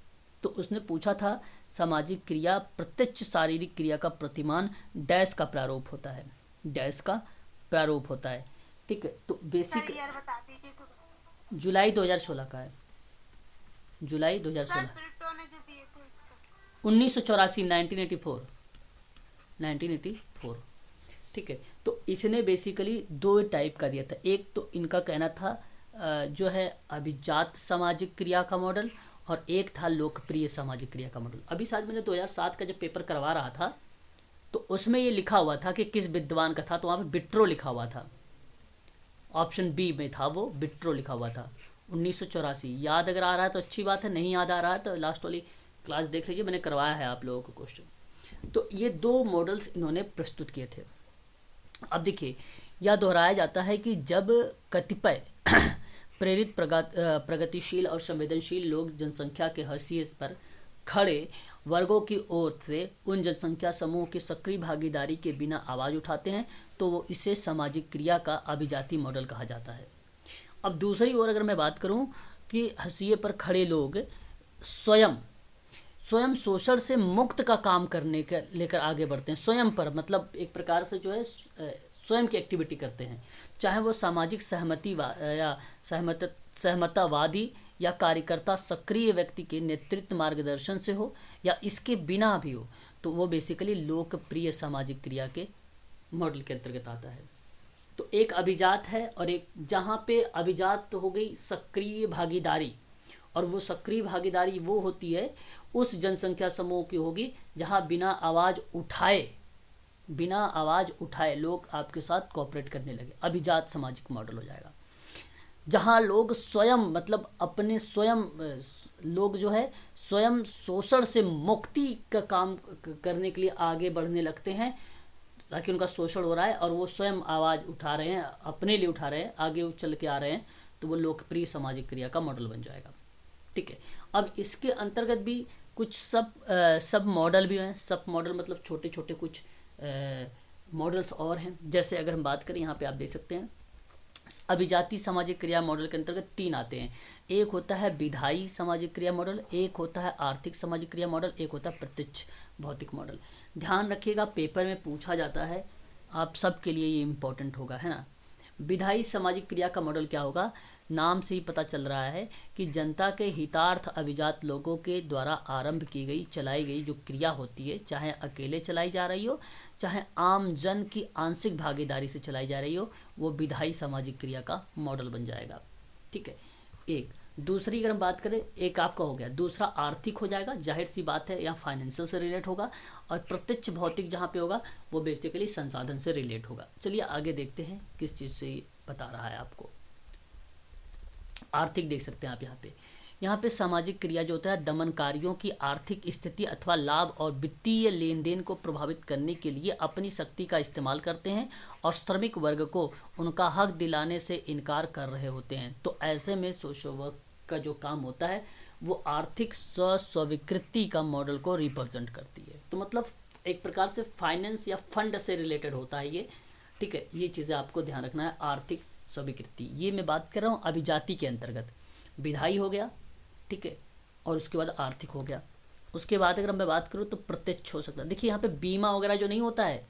तो उसने पूछा था सामाजिक क्रिया प्रत्यक्ष शारीरिक क्रिया का प्रतिमान डैश का प्रारूप होता है, डैश का प्रारूप होता है, ठीक है। तो बेसिक ईयर बता दीजिए तो। जुलाई 2016 का है, जुलाई 2016, ब्रिटो ने जो दिए थे उसका 1984, 1984, ठीक है। तो इसने बेसिकली दो टाइप का दिया था। एक तो इनका कहना था जो है अभिजात सामाजिक क्रिया का मॉडल, और एक था लोकप्रिय सामाजिक क्रिया का मॉडल। अभी शायद मैंने 2007 का जब पेपर करवा रहा था तो उसमें ये लिखा हुआ था कि किस विद्वान का था, तो वहाँ पे बिट्रो लिखा हुआ था, ऑप्शन बी में था वो, बिट्रो लिखा हुआ था 1984। याद अगर आ रहा है तो अच्छी बात है, नहीं याद आ रहा है तो लास्ट वाली क्लास देख लीजिए, मैंने करवाया है आप लोगों को क्वेश्चन। तो ये दो मॉडल्स इन्होंने प्रस्तुत किए थे। अब देखिए यह दोहराया जाता है कि जब कतिपय प्रेरित प्रगतिशील और संवेदनशील लोग जनसंख्या के हैसियत पर खड़े वर्गों की ओर से उन जनसंख्या समूह की सक्रिय भागीदारी के बिना आवाज़ उठाते हैं तो वो इसे सामाजिक क्रिया का अभिजाती मॉडल कहा जाता है। अब दूसरी ओर अगर मैं बात करूं कि हैसियत पर खड़े लोग स्वयं शोषण से मुक्त का काम करने के लेकर आगे बढ़ते हैं, स्वयं पर मतलब एक प्रकार से जो है स्वयं की एक्टिविटी करते हैं, चाहे वो सामाजिक या सहमतावादी या कार्यकर्ता सक्रिय व्यक्ति के नेतृत्व मार्गदर्शन से हो या इसके बिना भी हो, तो वो बेसिकली लोकप्रिय सामाजिक क्रिया के मॉडल के अंतर्गत आता है। तो एक अभिजात है और एक, जहाँ पे अभिजात तो हो गई सक्रिय भागीदारी, और वो सक्रिय भागीदारी वो होती है उस जनसंख्या समूह की होगी जहाँ बिना आवाज़ उठाए लोग आपके साथ कोऑपरेट करने लगे, अभिजात सामाजिक मॉडल हो जाएगा। जहाँ लोग स्वयं मतलब अपने स्वयं लोग जो है स्वयं शोषण से मुक्ति का काम करने के लिए आगे बढ़ने लगते हैं, ताकि उनका शोषण हो रहा है और वो स्वयं आवाज़ उठा रहे हैं, अपने लिए उठा रहे हैं, आगे चल के आ रहे हैं, तो वो लोकप्रिय सामाजिक क्रिया का मॉडल बन जाएगा, ठीक है। अब इसके अंतर्गत भी कुछ सब मॉडल भी हैं। सब मॉडल मतलब छोटे छोटे कुछ मॉडल्स और हैं। जैसे अगर हम बात करें, यहाँ पे आप देख सकते हैं अभिजाती सामाजिक क्रिया मॉडल के अंतर्गत 3 आते हैं। एक होता है विधायी सामाजिक क्रिया मॉडल, एक होता है आर्थिक सामाजिक क्रिया मॉडल, एक होता है प्रत्यक्ष भौतिक मॉडल। ध्यान रखिएगा, पेपर में पूछा जाता है, आप सबके लिए ये इम्पोर्टेंट होगा, है ना। विधायी सामाजिक क्रिया का मॉडल क्या होगा, नाम से ही पता चल रहा है कि जनता के हितार्थ अभिजात लोगों के द्वारा आरंभ की गई चलाई गई जो क्रिया होती है, चाहे अकेले चलाई जा रही हो चाहे आम जन की आंशिक भागीदारी से चलाई जा रही हो, वो विधायी सामाजिक क्रिया का मॉडल बन जाएगा, ठीक है। एक दूसरी अगर हम बात करें, एक आपका हो गया, दूसरा आर्थिक हो जाएगा, जाहिर सी बात है यहाँ फाइनेंशियल से रिलेट होगा, और प्रत्यक्ष भौतिक जहाँ पे होगा वो बेसिकली संसाधन से रिलेट होगा। चलिए आगे देखते हैं किस चीज़ से बता रहा है आपको। आर्थिक देख सकते हैं आप यहाँ पे सामाजिक क्रिया जो होता है दमनकारियों की आर्थिक स्थिति अथवा लाभ और वित्तीय लेन देन को प्रभावित करने के लिए अपनी शक्ति का इस्तेमाल करते हैं और श्रमिक वर्ग को उनका हक दिलाने से इनकार कर रहे होते हैं। तो ऐसे में सोशल वर्क का जो काम होता है वो आर्थिक स्वीकृति का मॉडल को रिप्रेजेंट करती है। तो मतलब एक प्रकार से फाइनेंस या फंड से रिलेटेड होता है ये, ठीक है। ये चीज़ें आपको ध्यान रखना है। आर्थिक स्वीकृति, ये मैं बात कर रहा हूँ अभिजाति के अंतर्गत। विधायी हो गया, ठीक है, और उसके बाद आर्थिक हो गया। उसके बाद अगर मैं बात करूँ तो प्रत्यक्ष हो सकता है। देखिए यहाँ पे बीमा वगैरह जो नहीं होता है,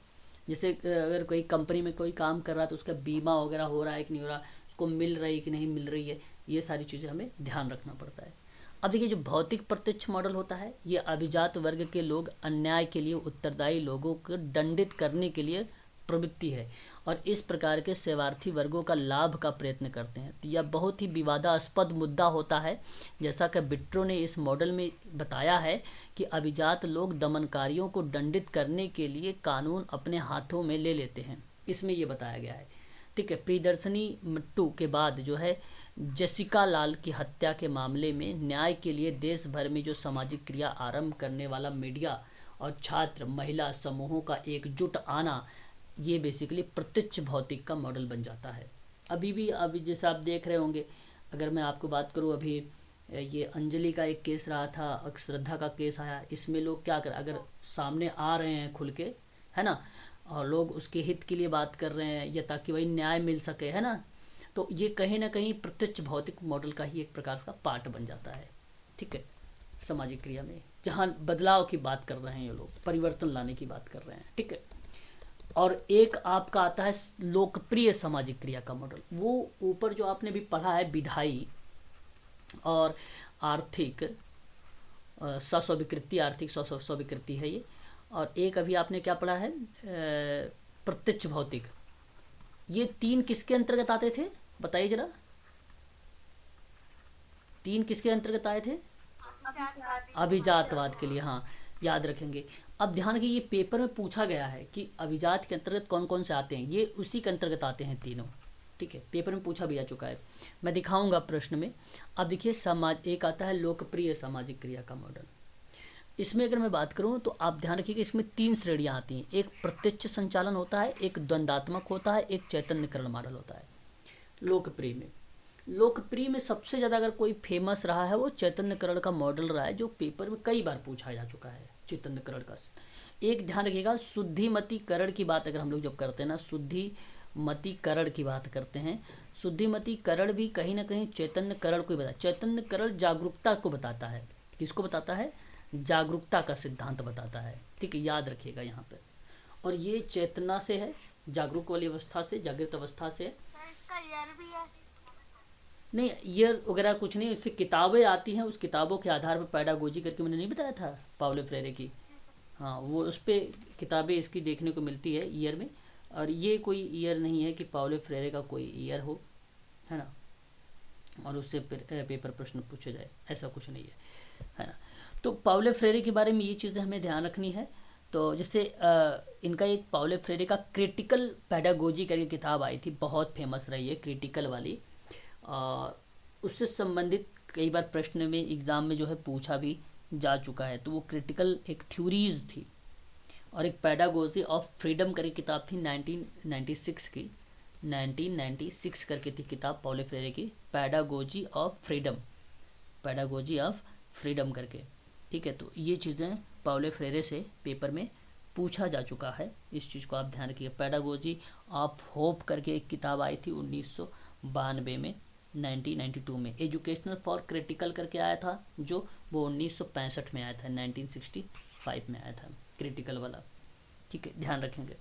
जैसे अगर कोई कंपनी में कोई काम कर रहा है तो उसका बीमा वगैरह हो रहा है कि नहीं हो रहा, उसको मिल रही है कि नहीं मिल रही है, ये सारी चीज़ें हमें ध्यान रखना पड़ता है। अब देखिए जो भौतिक प्रत्यक्ष मॉडल होता है, ये अभिजात वर्ग के लोग अन्याय के लिए उत्तरदायी लोगों को दंडित करने के लिए प्रवृत्ति है और इस प्रकार के सेवार्थी वर्गों का लाभ का प्रयत्न करते हैं। तो यह बहुत ही विवादास्पद मुद्दा होता है। जैसा कि बिट्रो ने इस मॉडल में बताया है कि अभिजात लोग दमनकारियों को दंडित करने के लिए कानून अपने हाथों में ले लेते हैं, इसमें ये बताया गया है। ठीक है, प्रियदर्शनी मट्टू के बाद जो है जसिका लाल की हत्या के मामले में न्याय के लिए देश भर में जो सामाजिक क्रिया आरंभ करने वाला मीडिया और छात्र महिला समूहों का एकजुट आना, ये बेसिकली प्रत्यक्ष भौतिक का मॉडल बन जाता है। अभी जैसे आप देख रहे होंगे, अगर मैं आपको बात करूं, अभी ये अंजलि का एक केस रहा था और श्रद्धा का केस आया, इसमें लोग क्या कर, अगर सामने आ रहे हैं खुल के, है ना, और लोग उसके हित के लिए बात कर रहे हैं या ताकि वही न्याय मिल सके, है ना, तो ये कहीं ना कहीं प्रत्यक्ष भौतिक मॉडल का ही एक प्रकार का पार्ट बन जाता है। ठीक है, सामाजिक क्रिया में जहाँ बदलाव की बात कर रहे हैं ये लोग, परिवर्तन लाने की बात कर रहे हैं। ठीक है, और एक आपका आता है लोकप्रिय सामाजिक क्रिया का मॉडल। वो ऊपर जो आपने भी पढ़ा है विधायी और आर्थिक स्वस्थविकृति, आर्थिक स्वस्थविकृति है ये, और एक अभी आपने क्या पढ़ा है प्रत्यक्ष भौतिक। ये तीन किसके अंतर्गत आते थे, बताइए जरा, तीन किसके अंतर्गत आए थे? अभिजातवाद के लिए, हाँ याद रखेंगे। अब ध्यान कि ये पेपर में पूछा गया है कि अभिजात के अंतर्गत कौन कौन से आते हैं, ये उसी के अंतर्गत आते हैं तीनों। ठीक है, पेपर में पूछा भी आ चुका है, मैं दिखाऊंगा प्रश्न में। अब देखिए समाज, एक आता है लोकप्रिय सामाजिक क्रिया का मॉडल। इसमें अगर मैं बात करूं तो आप ध्यान रखिए कि इसमें तीन श्रेणियां आती हैं। एक प्रत्यक्ष संचालन होता है, एक द्वंदात्मक होता है, एक चैतन्यकरण मॉडल होता है। लोकप्रिय में सबसे ज़्यादा अगर कोई फेमस रहा है वो चैतन्यकरण का मॉडल रहा है, जो पेपर में कई बार पूछा जा चुका है चैतन्यकरण का। एक ध्यान रखिएगा, शुद्धिमतीकरण की बात अगर हम लोग जब करते हैं ना, शुद्धिमतीकरण की बात करते हैं, शुद्धिमतीकरण भी कहीं ना कहीं चैतन्यकरण को ही बताता है। चैतन्यकरण जागरूकता को बताता है, किसको बताता है? जागरूकता का सिद्धांत बताता है। ठीक है, याद रखिएगा यहाँ पर। और ये चेतना से है, जागरूक वाली अवस्था से, जागृत अवस्था से। इसका ईयर भी है? नहीं, ईयर वगैरह कुछ नहीं, इससे किताबें आती हैं, उस किताबों के आधार पर पैडागोजी करके मैंने नहीं बताया था पाउलो फ्रेरे की, हाँ, वो उस पर किताबें इसकी देखने को मिलती है ईयर में। और ये कोई ईयर नहीं है कि पाउलो फ्रेरे का कोई ईयर हो, है ना, और उससे पेपर प्रश्न पूछे जाए, ऐसा कुछ नहीं है ना। तो पाउलो फ्रेरे के बारे में ये चीज़ें हमें ध्यान रखनी है। तो जैसे इनका एक पाउलो फ्रेरे का क्रिटिकल पैडागोजी करके किताब आई थी, बहुत फेमस रही है क्रिटिकल वाली, और उससे संबंधित कई बार प्रश्न में एग्ज़ाम में जो है पूछा भी जा चुका है। तो वो क्रिटिकल एक थ्योरीज थी। और एक पैडागोजी ऑफ फ्रीडम करके किताब थी 1996 की, 1996 करके थी किताब पाउलो फ्रेरे की, पैडागोजी ऑफ फ्रीडम करके। ठीक है, तो ये चीज़ें पाउलो फ्रेरे से पेपर में पूछा जा चुका है, इस चीज़ को आप ध्यान रखिए। पैडागोजी ऑफ होप करके एक किताब आई थी 1992 में, 1992 में। एजुकेशनल फॉर क्रिटिकल करके आया था जो, वो 1965 में आया था, 1965 में आया था क्रिटिकल वाला। ठीक है, ध्यान रखेंगे।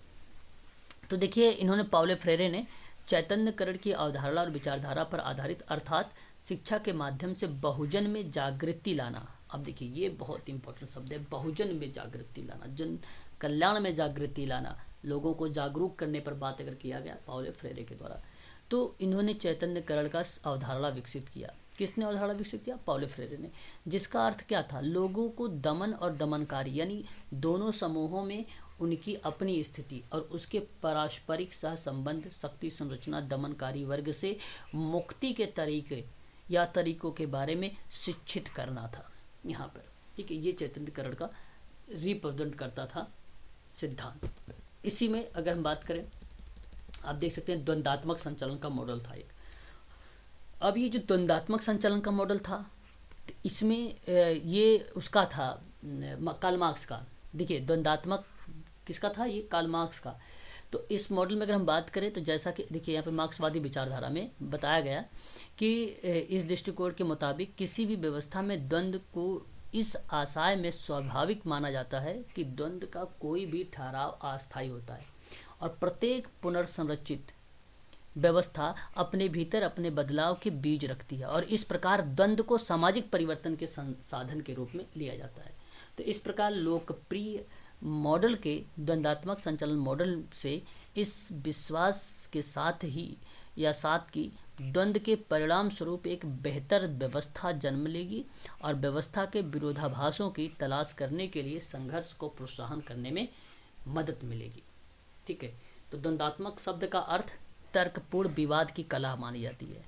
तो देखिए, इन्होंने पाउलो फ्रेरे ने चैतन्यकरण की अवधारणा और विचारधारा पर आधारित, अर्थात शिक्षा के माध्यम से बहुजन में जागृति लाना। अब देखिए, ये बहुत इंपॉर्टेंट शब्द है, बहुजन में जागृति लाना, जन कल्याण में जागृति लाना, लोगों को जागरूक करने पर बात अगर किया गया पाउलो फ्रेरे के द्वारा। तो इन्होंने चैतन्यकरण का अवधारणा विकसित किया। किसने अवधारणा विकसित किया? पाउलो फ्रेरे ने। जिसका अर्थ क्या था? लोगों को दमन और दमनकारी, यानी दोनों समूहों में उनकी अपनी स्थिति और उसके पारस्परिक सह संबंध, शक्ति संरचना, दमनकारी वर्ग से मुक्ति के तरीके या तरीकों के बारे में शिक्षित करना था यहाँ पर। ठीक है, ये चैतन्यकरण का रिप्रेजेंट करता था सिद्धांत। इसी में अगर हम बात करें, आप देख सकते हैं द्वंदात्मक संचालन का मॉडल था एक। अब ये जो द्वंदात्मक संचालन का मॉडल था, इसमें ये उसका था कार्ल मार्क्स का। देखिए, द्वंदात्मक किसका था? ये कार्ल मार्क्स का। तो इस मॉडल में अगर हम बात करें तो जैसा कि देखिए यहाँ पे मार्क्सवादी विचारधारा में बताया गया कि इस दृष्टिकोण के मुताबिक किसी भी व्यवस्था में द्वंद्व को इस आशय में स्वाभाविक माना जाता है कि द्वंद्व का कोई भी ठहराव अस्थायी होता है और प्रत्येक पुनर्संरचित व्यवस्था अपने भीतर अपने बदलाव के बीज रखती है, और इस प्रकार द्वंद्व को सामाजिक परिवर्तन के साधन के रूप में लिया जाता है। तो इस प्रकार लोकप्रिय मॉडल के द्वंद्वात्मक संचालन मॉडल से इस विश्वास के साथ ही या साथ की द्वंद्व के परिणाम स्वरूप एक बेहतर व्यवस्था जन्म लेगी और व्यवस्था के विरोधाभासों की तलाश करने के लिए संघर्ष को प्रोत्साहन करने में मदद मिलेगी। ठीक है, तो द्वंद्वात्मक शब्द का अर्थ तर्कपूर्ण विवाद की कला मानी जाती है।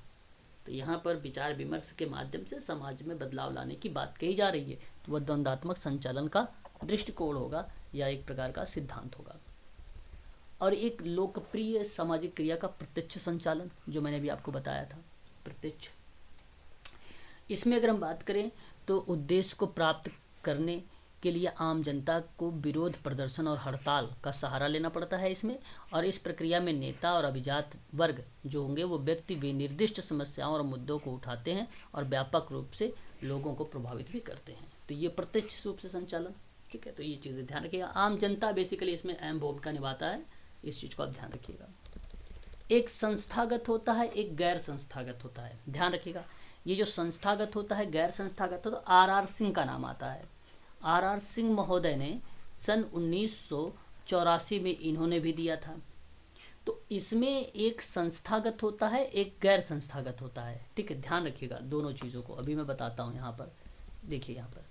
तो यहाँ पर विचार विमर्श के माध्यम से समाज में बदलाव लाने की बात कही जा रही है, तो वह द्वंद्वात्मक संचालन का दृष्टिकोण होगा या एक प्रकार का सिद्धांत होगा। और एक लोकप्रिय सामाजिक क्रिया का प्रत्यक्ष संचालन, जो मैंने अभी आपको बताया था, प्रत्यक्ष। इसमें अगर हम बात करें तो उद्देश्य को प्राप्त करने के लिए आम जनता को विरोध प्रदर्शन और हड़ताल का सहारा लेना पड़ता है इसमें। और इस प्रक्रिया में नेता और अभिजात वर्ग जो होंगे वो व्यक्ति विनिर्दिष्ट समस्याओं और मुद्दों को उठाते हैं और व्यापक रूप से लोगों को प्रभावित भी करते हैं। तो ये प्रत्यक्ष रूप से संचालन। ठीक है, तो ये चीज़ें ध्यान रखिएगा। आम जनता बेसिकली इसमें अहम भूमिका निभाता है, इस चीज़ को आप ध्यान रखिएगा। एक संस्थागत होता है, एक गैर संस्थागत होता है। ध्यान रखिएगा, ये जो संस्थागत होता है, गैर संस्थागत होता है, तो आर सिंह का नाम आता है। आर सिंह महोदय ने सन 1984 में इन्होंने भी दिया था। तो इसमें एक संस्थागत होता है, एक गैर संस्थागत होता है। ठीक है, ध्यान रखिएगा दोनों चीज़ों को। अभी मैं बताता हूँ। यहाँ पर देखिए, यहाँ पर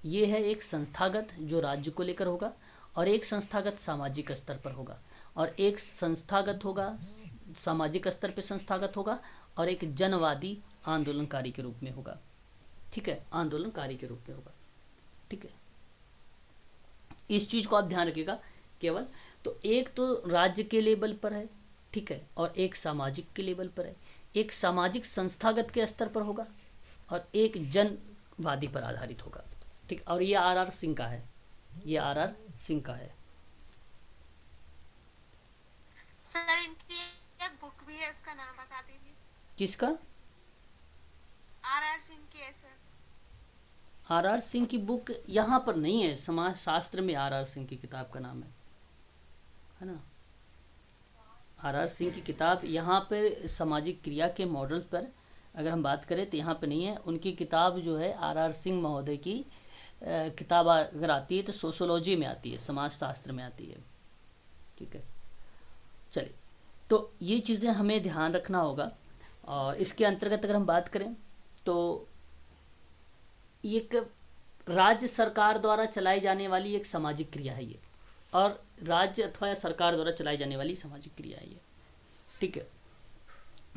ये है एक संस्थागत जो राज्य को लेकर होगा, और एक संस्थागत सामाजिक स्तर पर होगा, और एक संस्थागत होगा सामाजिक स्तर पर संस्थागत होगा, और एक जनवादी आंदोलनकारी के रूप में होगा। ठीक है, आंदोलनकारी के रूप में होगा। ठीक है, इस चीज़ को आप ध्यान रखिएगा केवल। तो एक तो राज्य के लेवल पर है, ठीक है, और एक सामाजिक के लेवल पर है। एक सामाजिक संस्थागत के स्तर पर होगा और एक जनवादी पर आधारित होगा। ठीक, और ये आर सिंह का है, ये आर सिंह का है। सर इनकी एक बुक भी है, इसका नाम बता दीजिए। किसका? आर सिंह की है सर। आर सिंह की बुक यहाँ पर नहीं है, समाज शास्त्र में आर सिंह की किताब का नाम है ना। आर सिंह की किताब यहाँ पर सामाजिक क्रिया के मॉडल पर अगर हम बात करें तो यहाँ पे नहीं है। उनकी किताब जो है आर सिंह महोदय की किताब अगर आती है तो सोशोलॉजी में आती है, समाज शास्त्र में आती है। ठीक है, चलिए, तो ये चीज़ें हमें ध्यान रखना होगा। और इसके अंतर्गत अगर हम बात करें तो एक राज्य सरकार द्वारा चलाई जाने वाली एक सामाजिक क्रिया है ये, और राज्य अथवा सरकार द्वारा चलाई जाने वाली सामाजिक क्रिया है ये। ठीक है,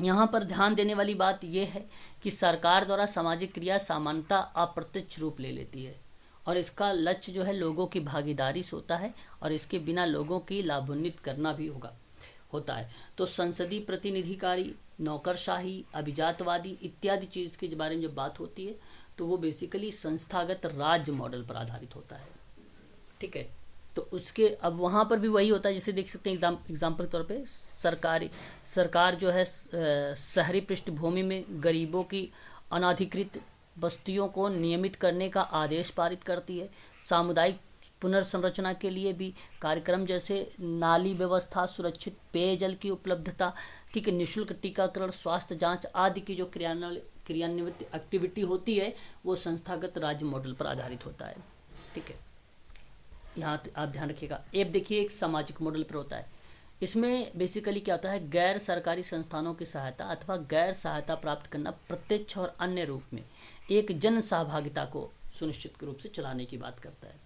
यहाँ पर ध्यान देने वाली बात यह है कि सरकार द्वारा सामाजिक क्रिया सामान्यतः अप्रत्यक्ष रूप ले लेती है, और इसका लक्ष्य जो है लोगों की भागीदारी से होता है, और इसके बिना लोगों की लाभान्वित करना भी होता है। तो संसदीय प्रतिनिधिकारी, नौकरशाही, अभिजातवादी इत्यादि चीज़ के बारे में जब बात होती है तो वो बेसिकली संस्थागत राज्य मॉडल पर आधारित होता है। ठीक है, तो उसके अब वहाँ पर भी वही होता है, जैसे देख सकते हैं एग्जाम्पल के तौर पे सरकार जो है शहरी पृष्ठभूमि में गरीबों की अनाधिकृत बस्तियों को नियमित करने का आदेश पारित करती है। सामुदायिक पुनर्संरचना के लिए भी कार्यक्रम जैसे नाली व्यवस्था, सुरक्षित पेयजल की उपलब्धता, ठीक है, निःशुल्क टीकाकरण, स्वास्थ्य जांच आदि की जो क्रियान्वित एक्टिविटी होती है वो संस्थागत राज्य मॉडल पर आधारित होता है। ठीक है, यहाँ आप ध्यान रखिएगा। अब देखिए एक सामाजिक मॉडल पर होता है। इसमें बेसिकली क्या होता है, गैर सरकारी संस्थानों की सहायता अथवा गैर सहायता प्राप्त करना प्रत्यक्ष और अन्य रूप में एक जन सहभागिता को सुनिश्चित रूप से चलाने की बात करता है।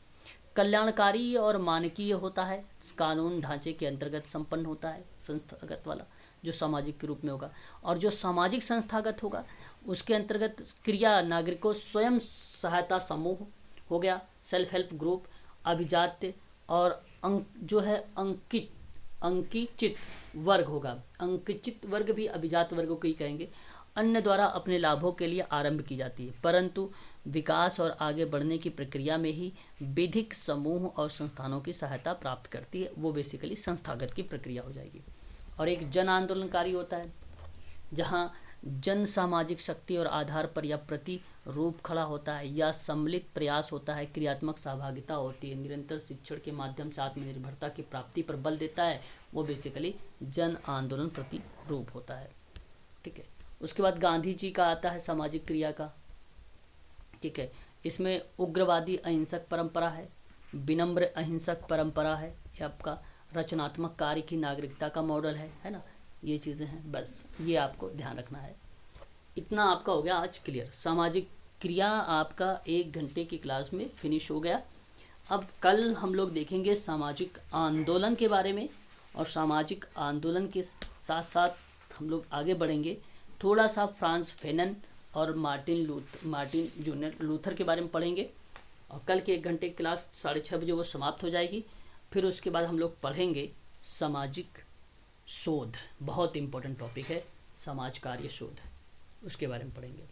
कल्याणकारी और मानकीय होता है, कानून ढांचे के अंतर्गत संपन्न होता है संस्थागत वाला जो सामाजिक के रूप में होगा। और जो सामाजिक संस्थागत होगा उसके अंतर्गत क्रिया नागरिकों स्वयं सहायता समूह हो गया, सेल्फ हेल्प ग्रुप, अभिजात्य और जो है अंकिचित वर्ग होगा। अंकिचित वर्ग भी अभिजात वर्ग को ही कहेंगे। अन्य द्वारा अपने लाभों के लिए आरंभ की जाती है, परंतु विकास और आगे बढ़ने की प्रक्रिया में ही विधिक समूह और संस्थानों की सहायता प्राप्त करती है, वो बेसिकली संस्थागत की प्रक्रिया हो जाएगी। और एक जन आंदोलनकारी होता है जहाँ जन सामाजिक शक्ति और आधार पर या प्रतिरूप खड़ा होता है या सम्मिलित प्रयास होता है, क्रियात्मक सहभागिता होती है, निरंतर शिक्षण के माध्यम से आत्मनिर्भरता की प्राप्ति पर बल देता है, वो बेसिकली जन आंदोलन प्रतिरूप होता है। ठीक है, उसके बाद गांधी जी का आता है सामाजिक क्रिया का। ठीक है, इसमें उग्रवादी अहिंसक परंपरा है, विनम्र अहिंसक परंपरा है, ये आपका रचनात्मक कार्य की नागरिकता का मॉडल है ना। ये चीज़ें हैं, बस ये आपको ध्यान रखना है। इतना आपका हो गया आज क्लियर। सामाजिक क्रिया आपका 1 घंटे की क्लास में फिनिश हो गया। अब कल हम लोग देखेंगे सामाजिक आंदोलन के बारे में, और सामाजिक आंदोलन के साथ साथ हम लोग आगे बढ़ेंगे, थोड़ा सा फ्रांस फेनन और मार्टिन जूनियर लूथर के बारे में पढ़ेंगे। और कल के 1 घंटे क्लास 6:30 बजे वो समाप्त हो जाएगी। फिर उसके बाद हम लोग पढ़ेंगे सामाजिक शोध, बहुत इम्पोर्टेंट टॉपिक है समाज कार्य शोध, उसके बारे में पढ़ेंगे।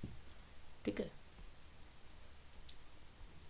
ठीक है।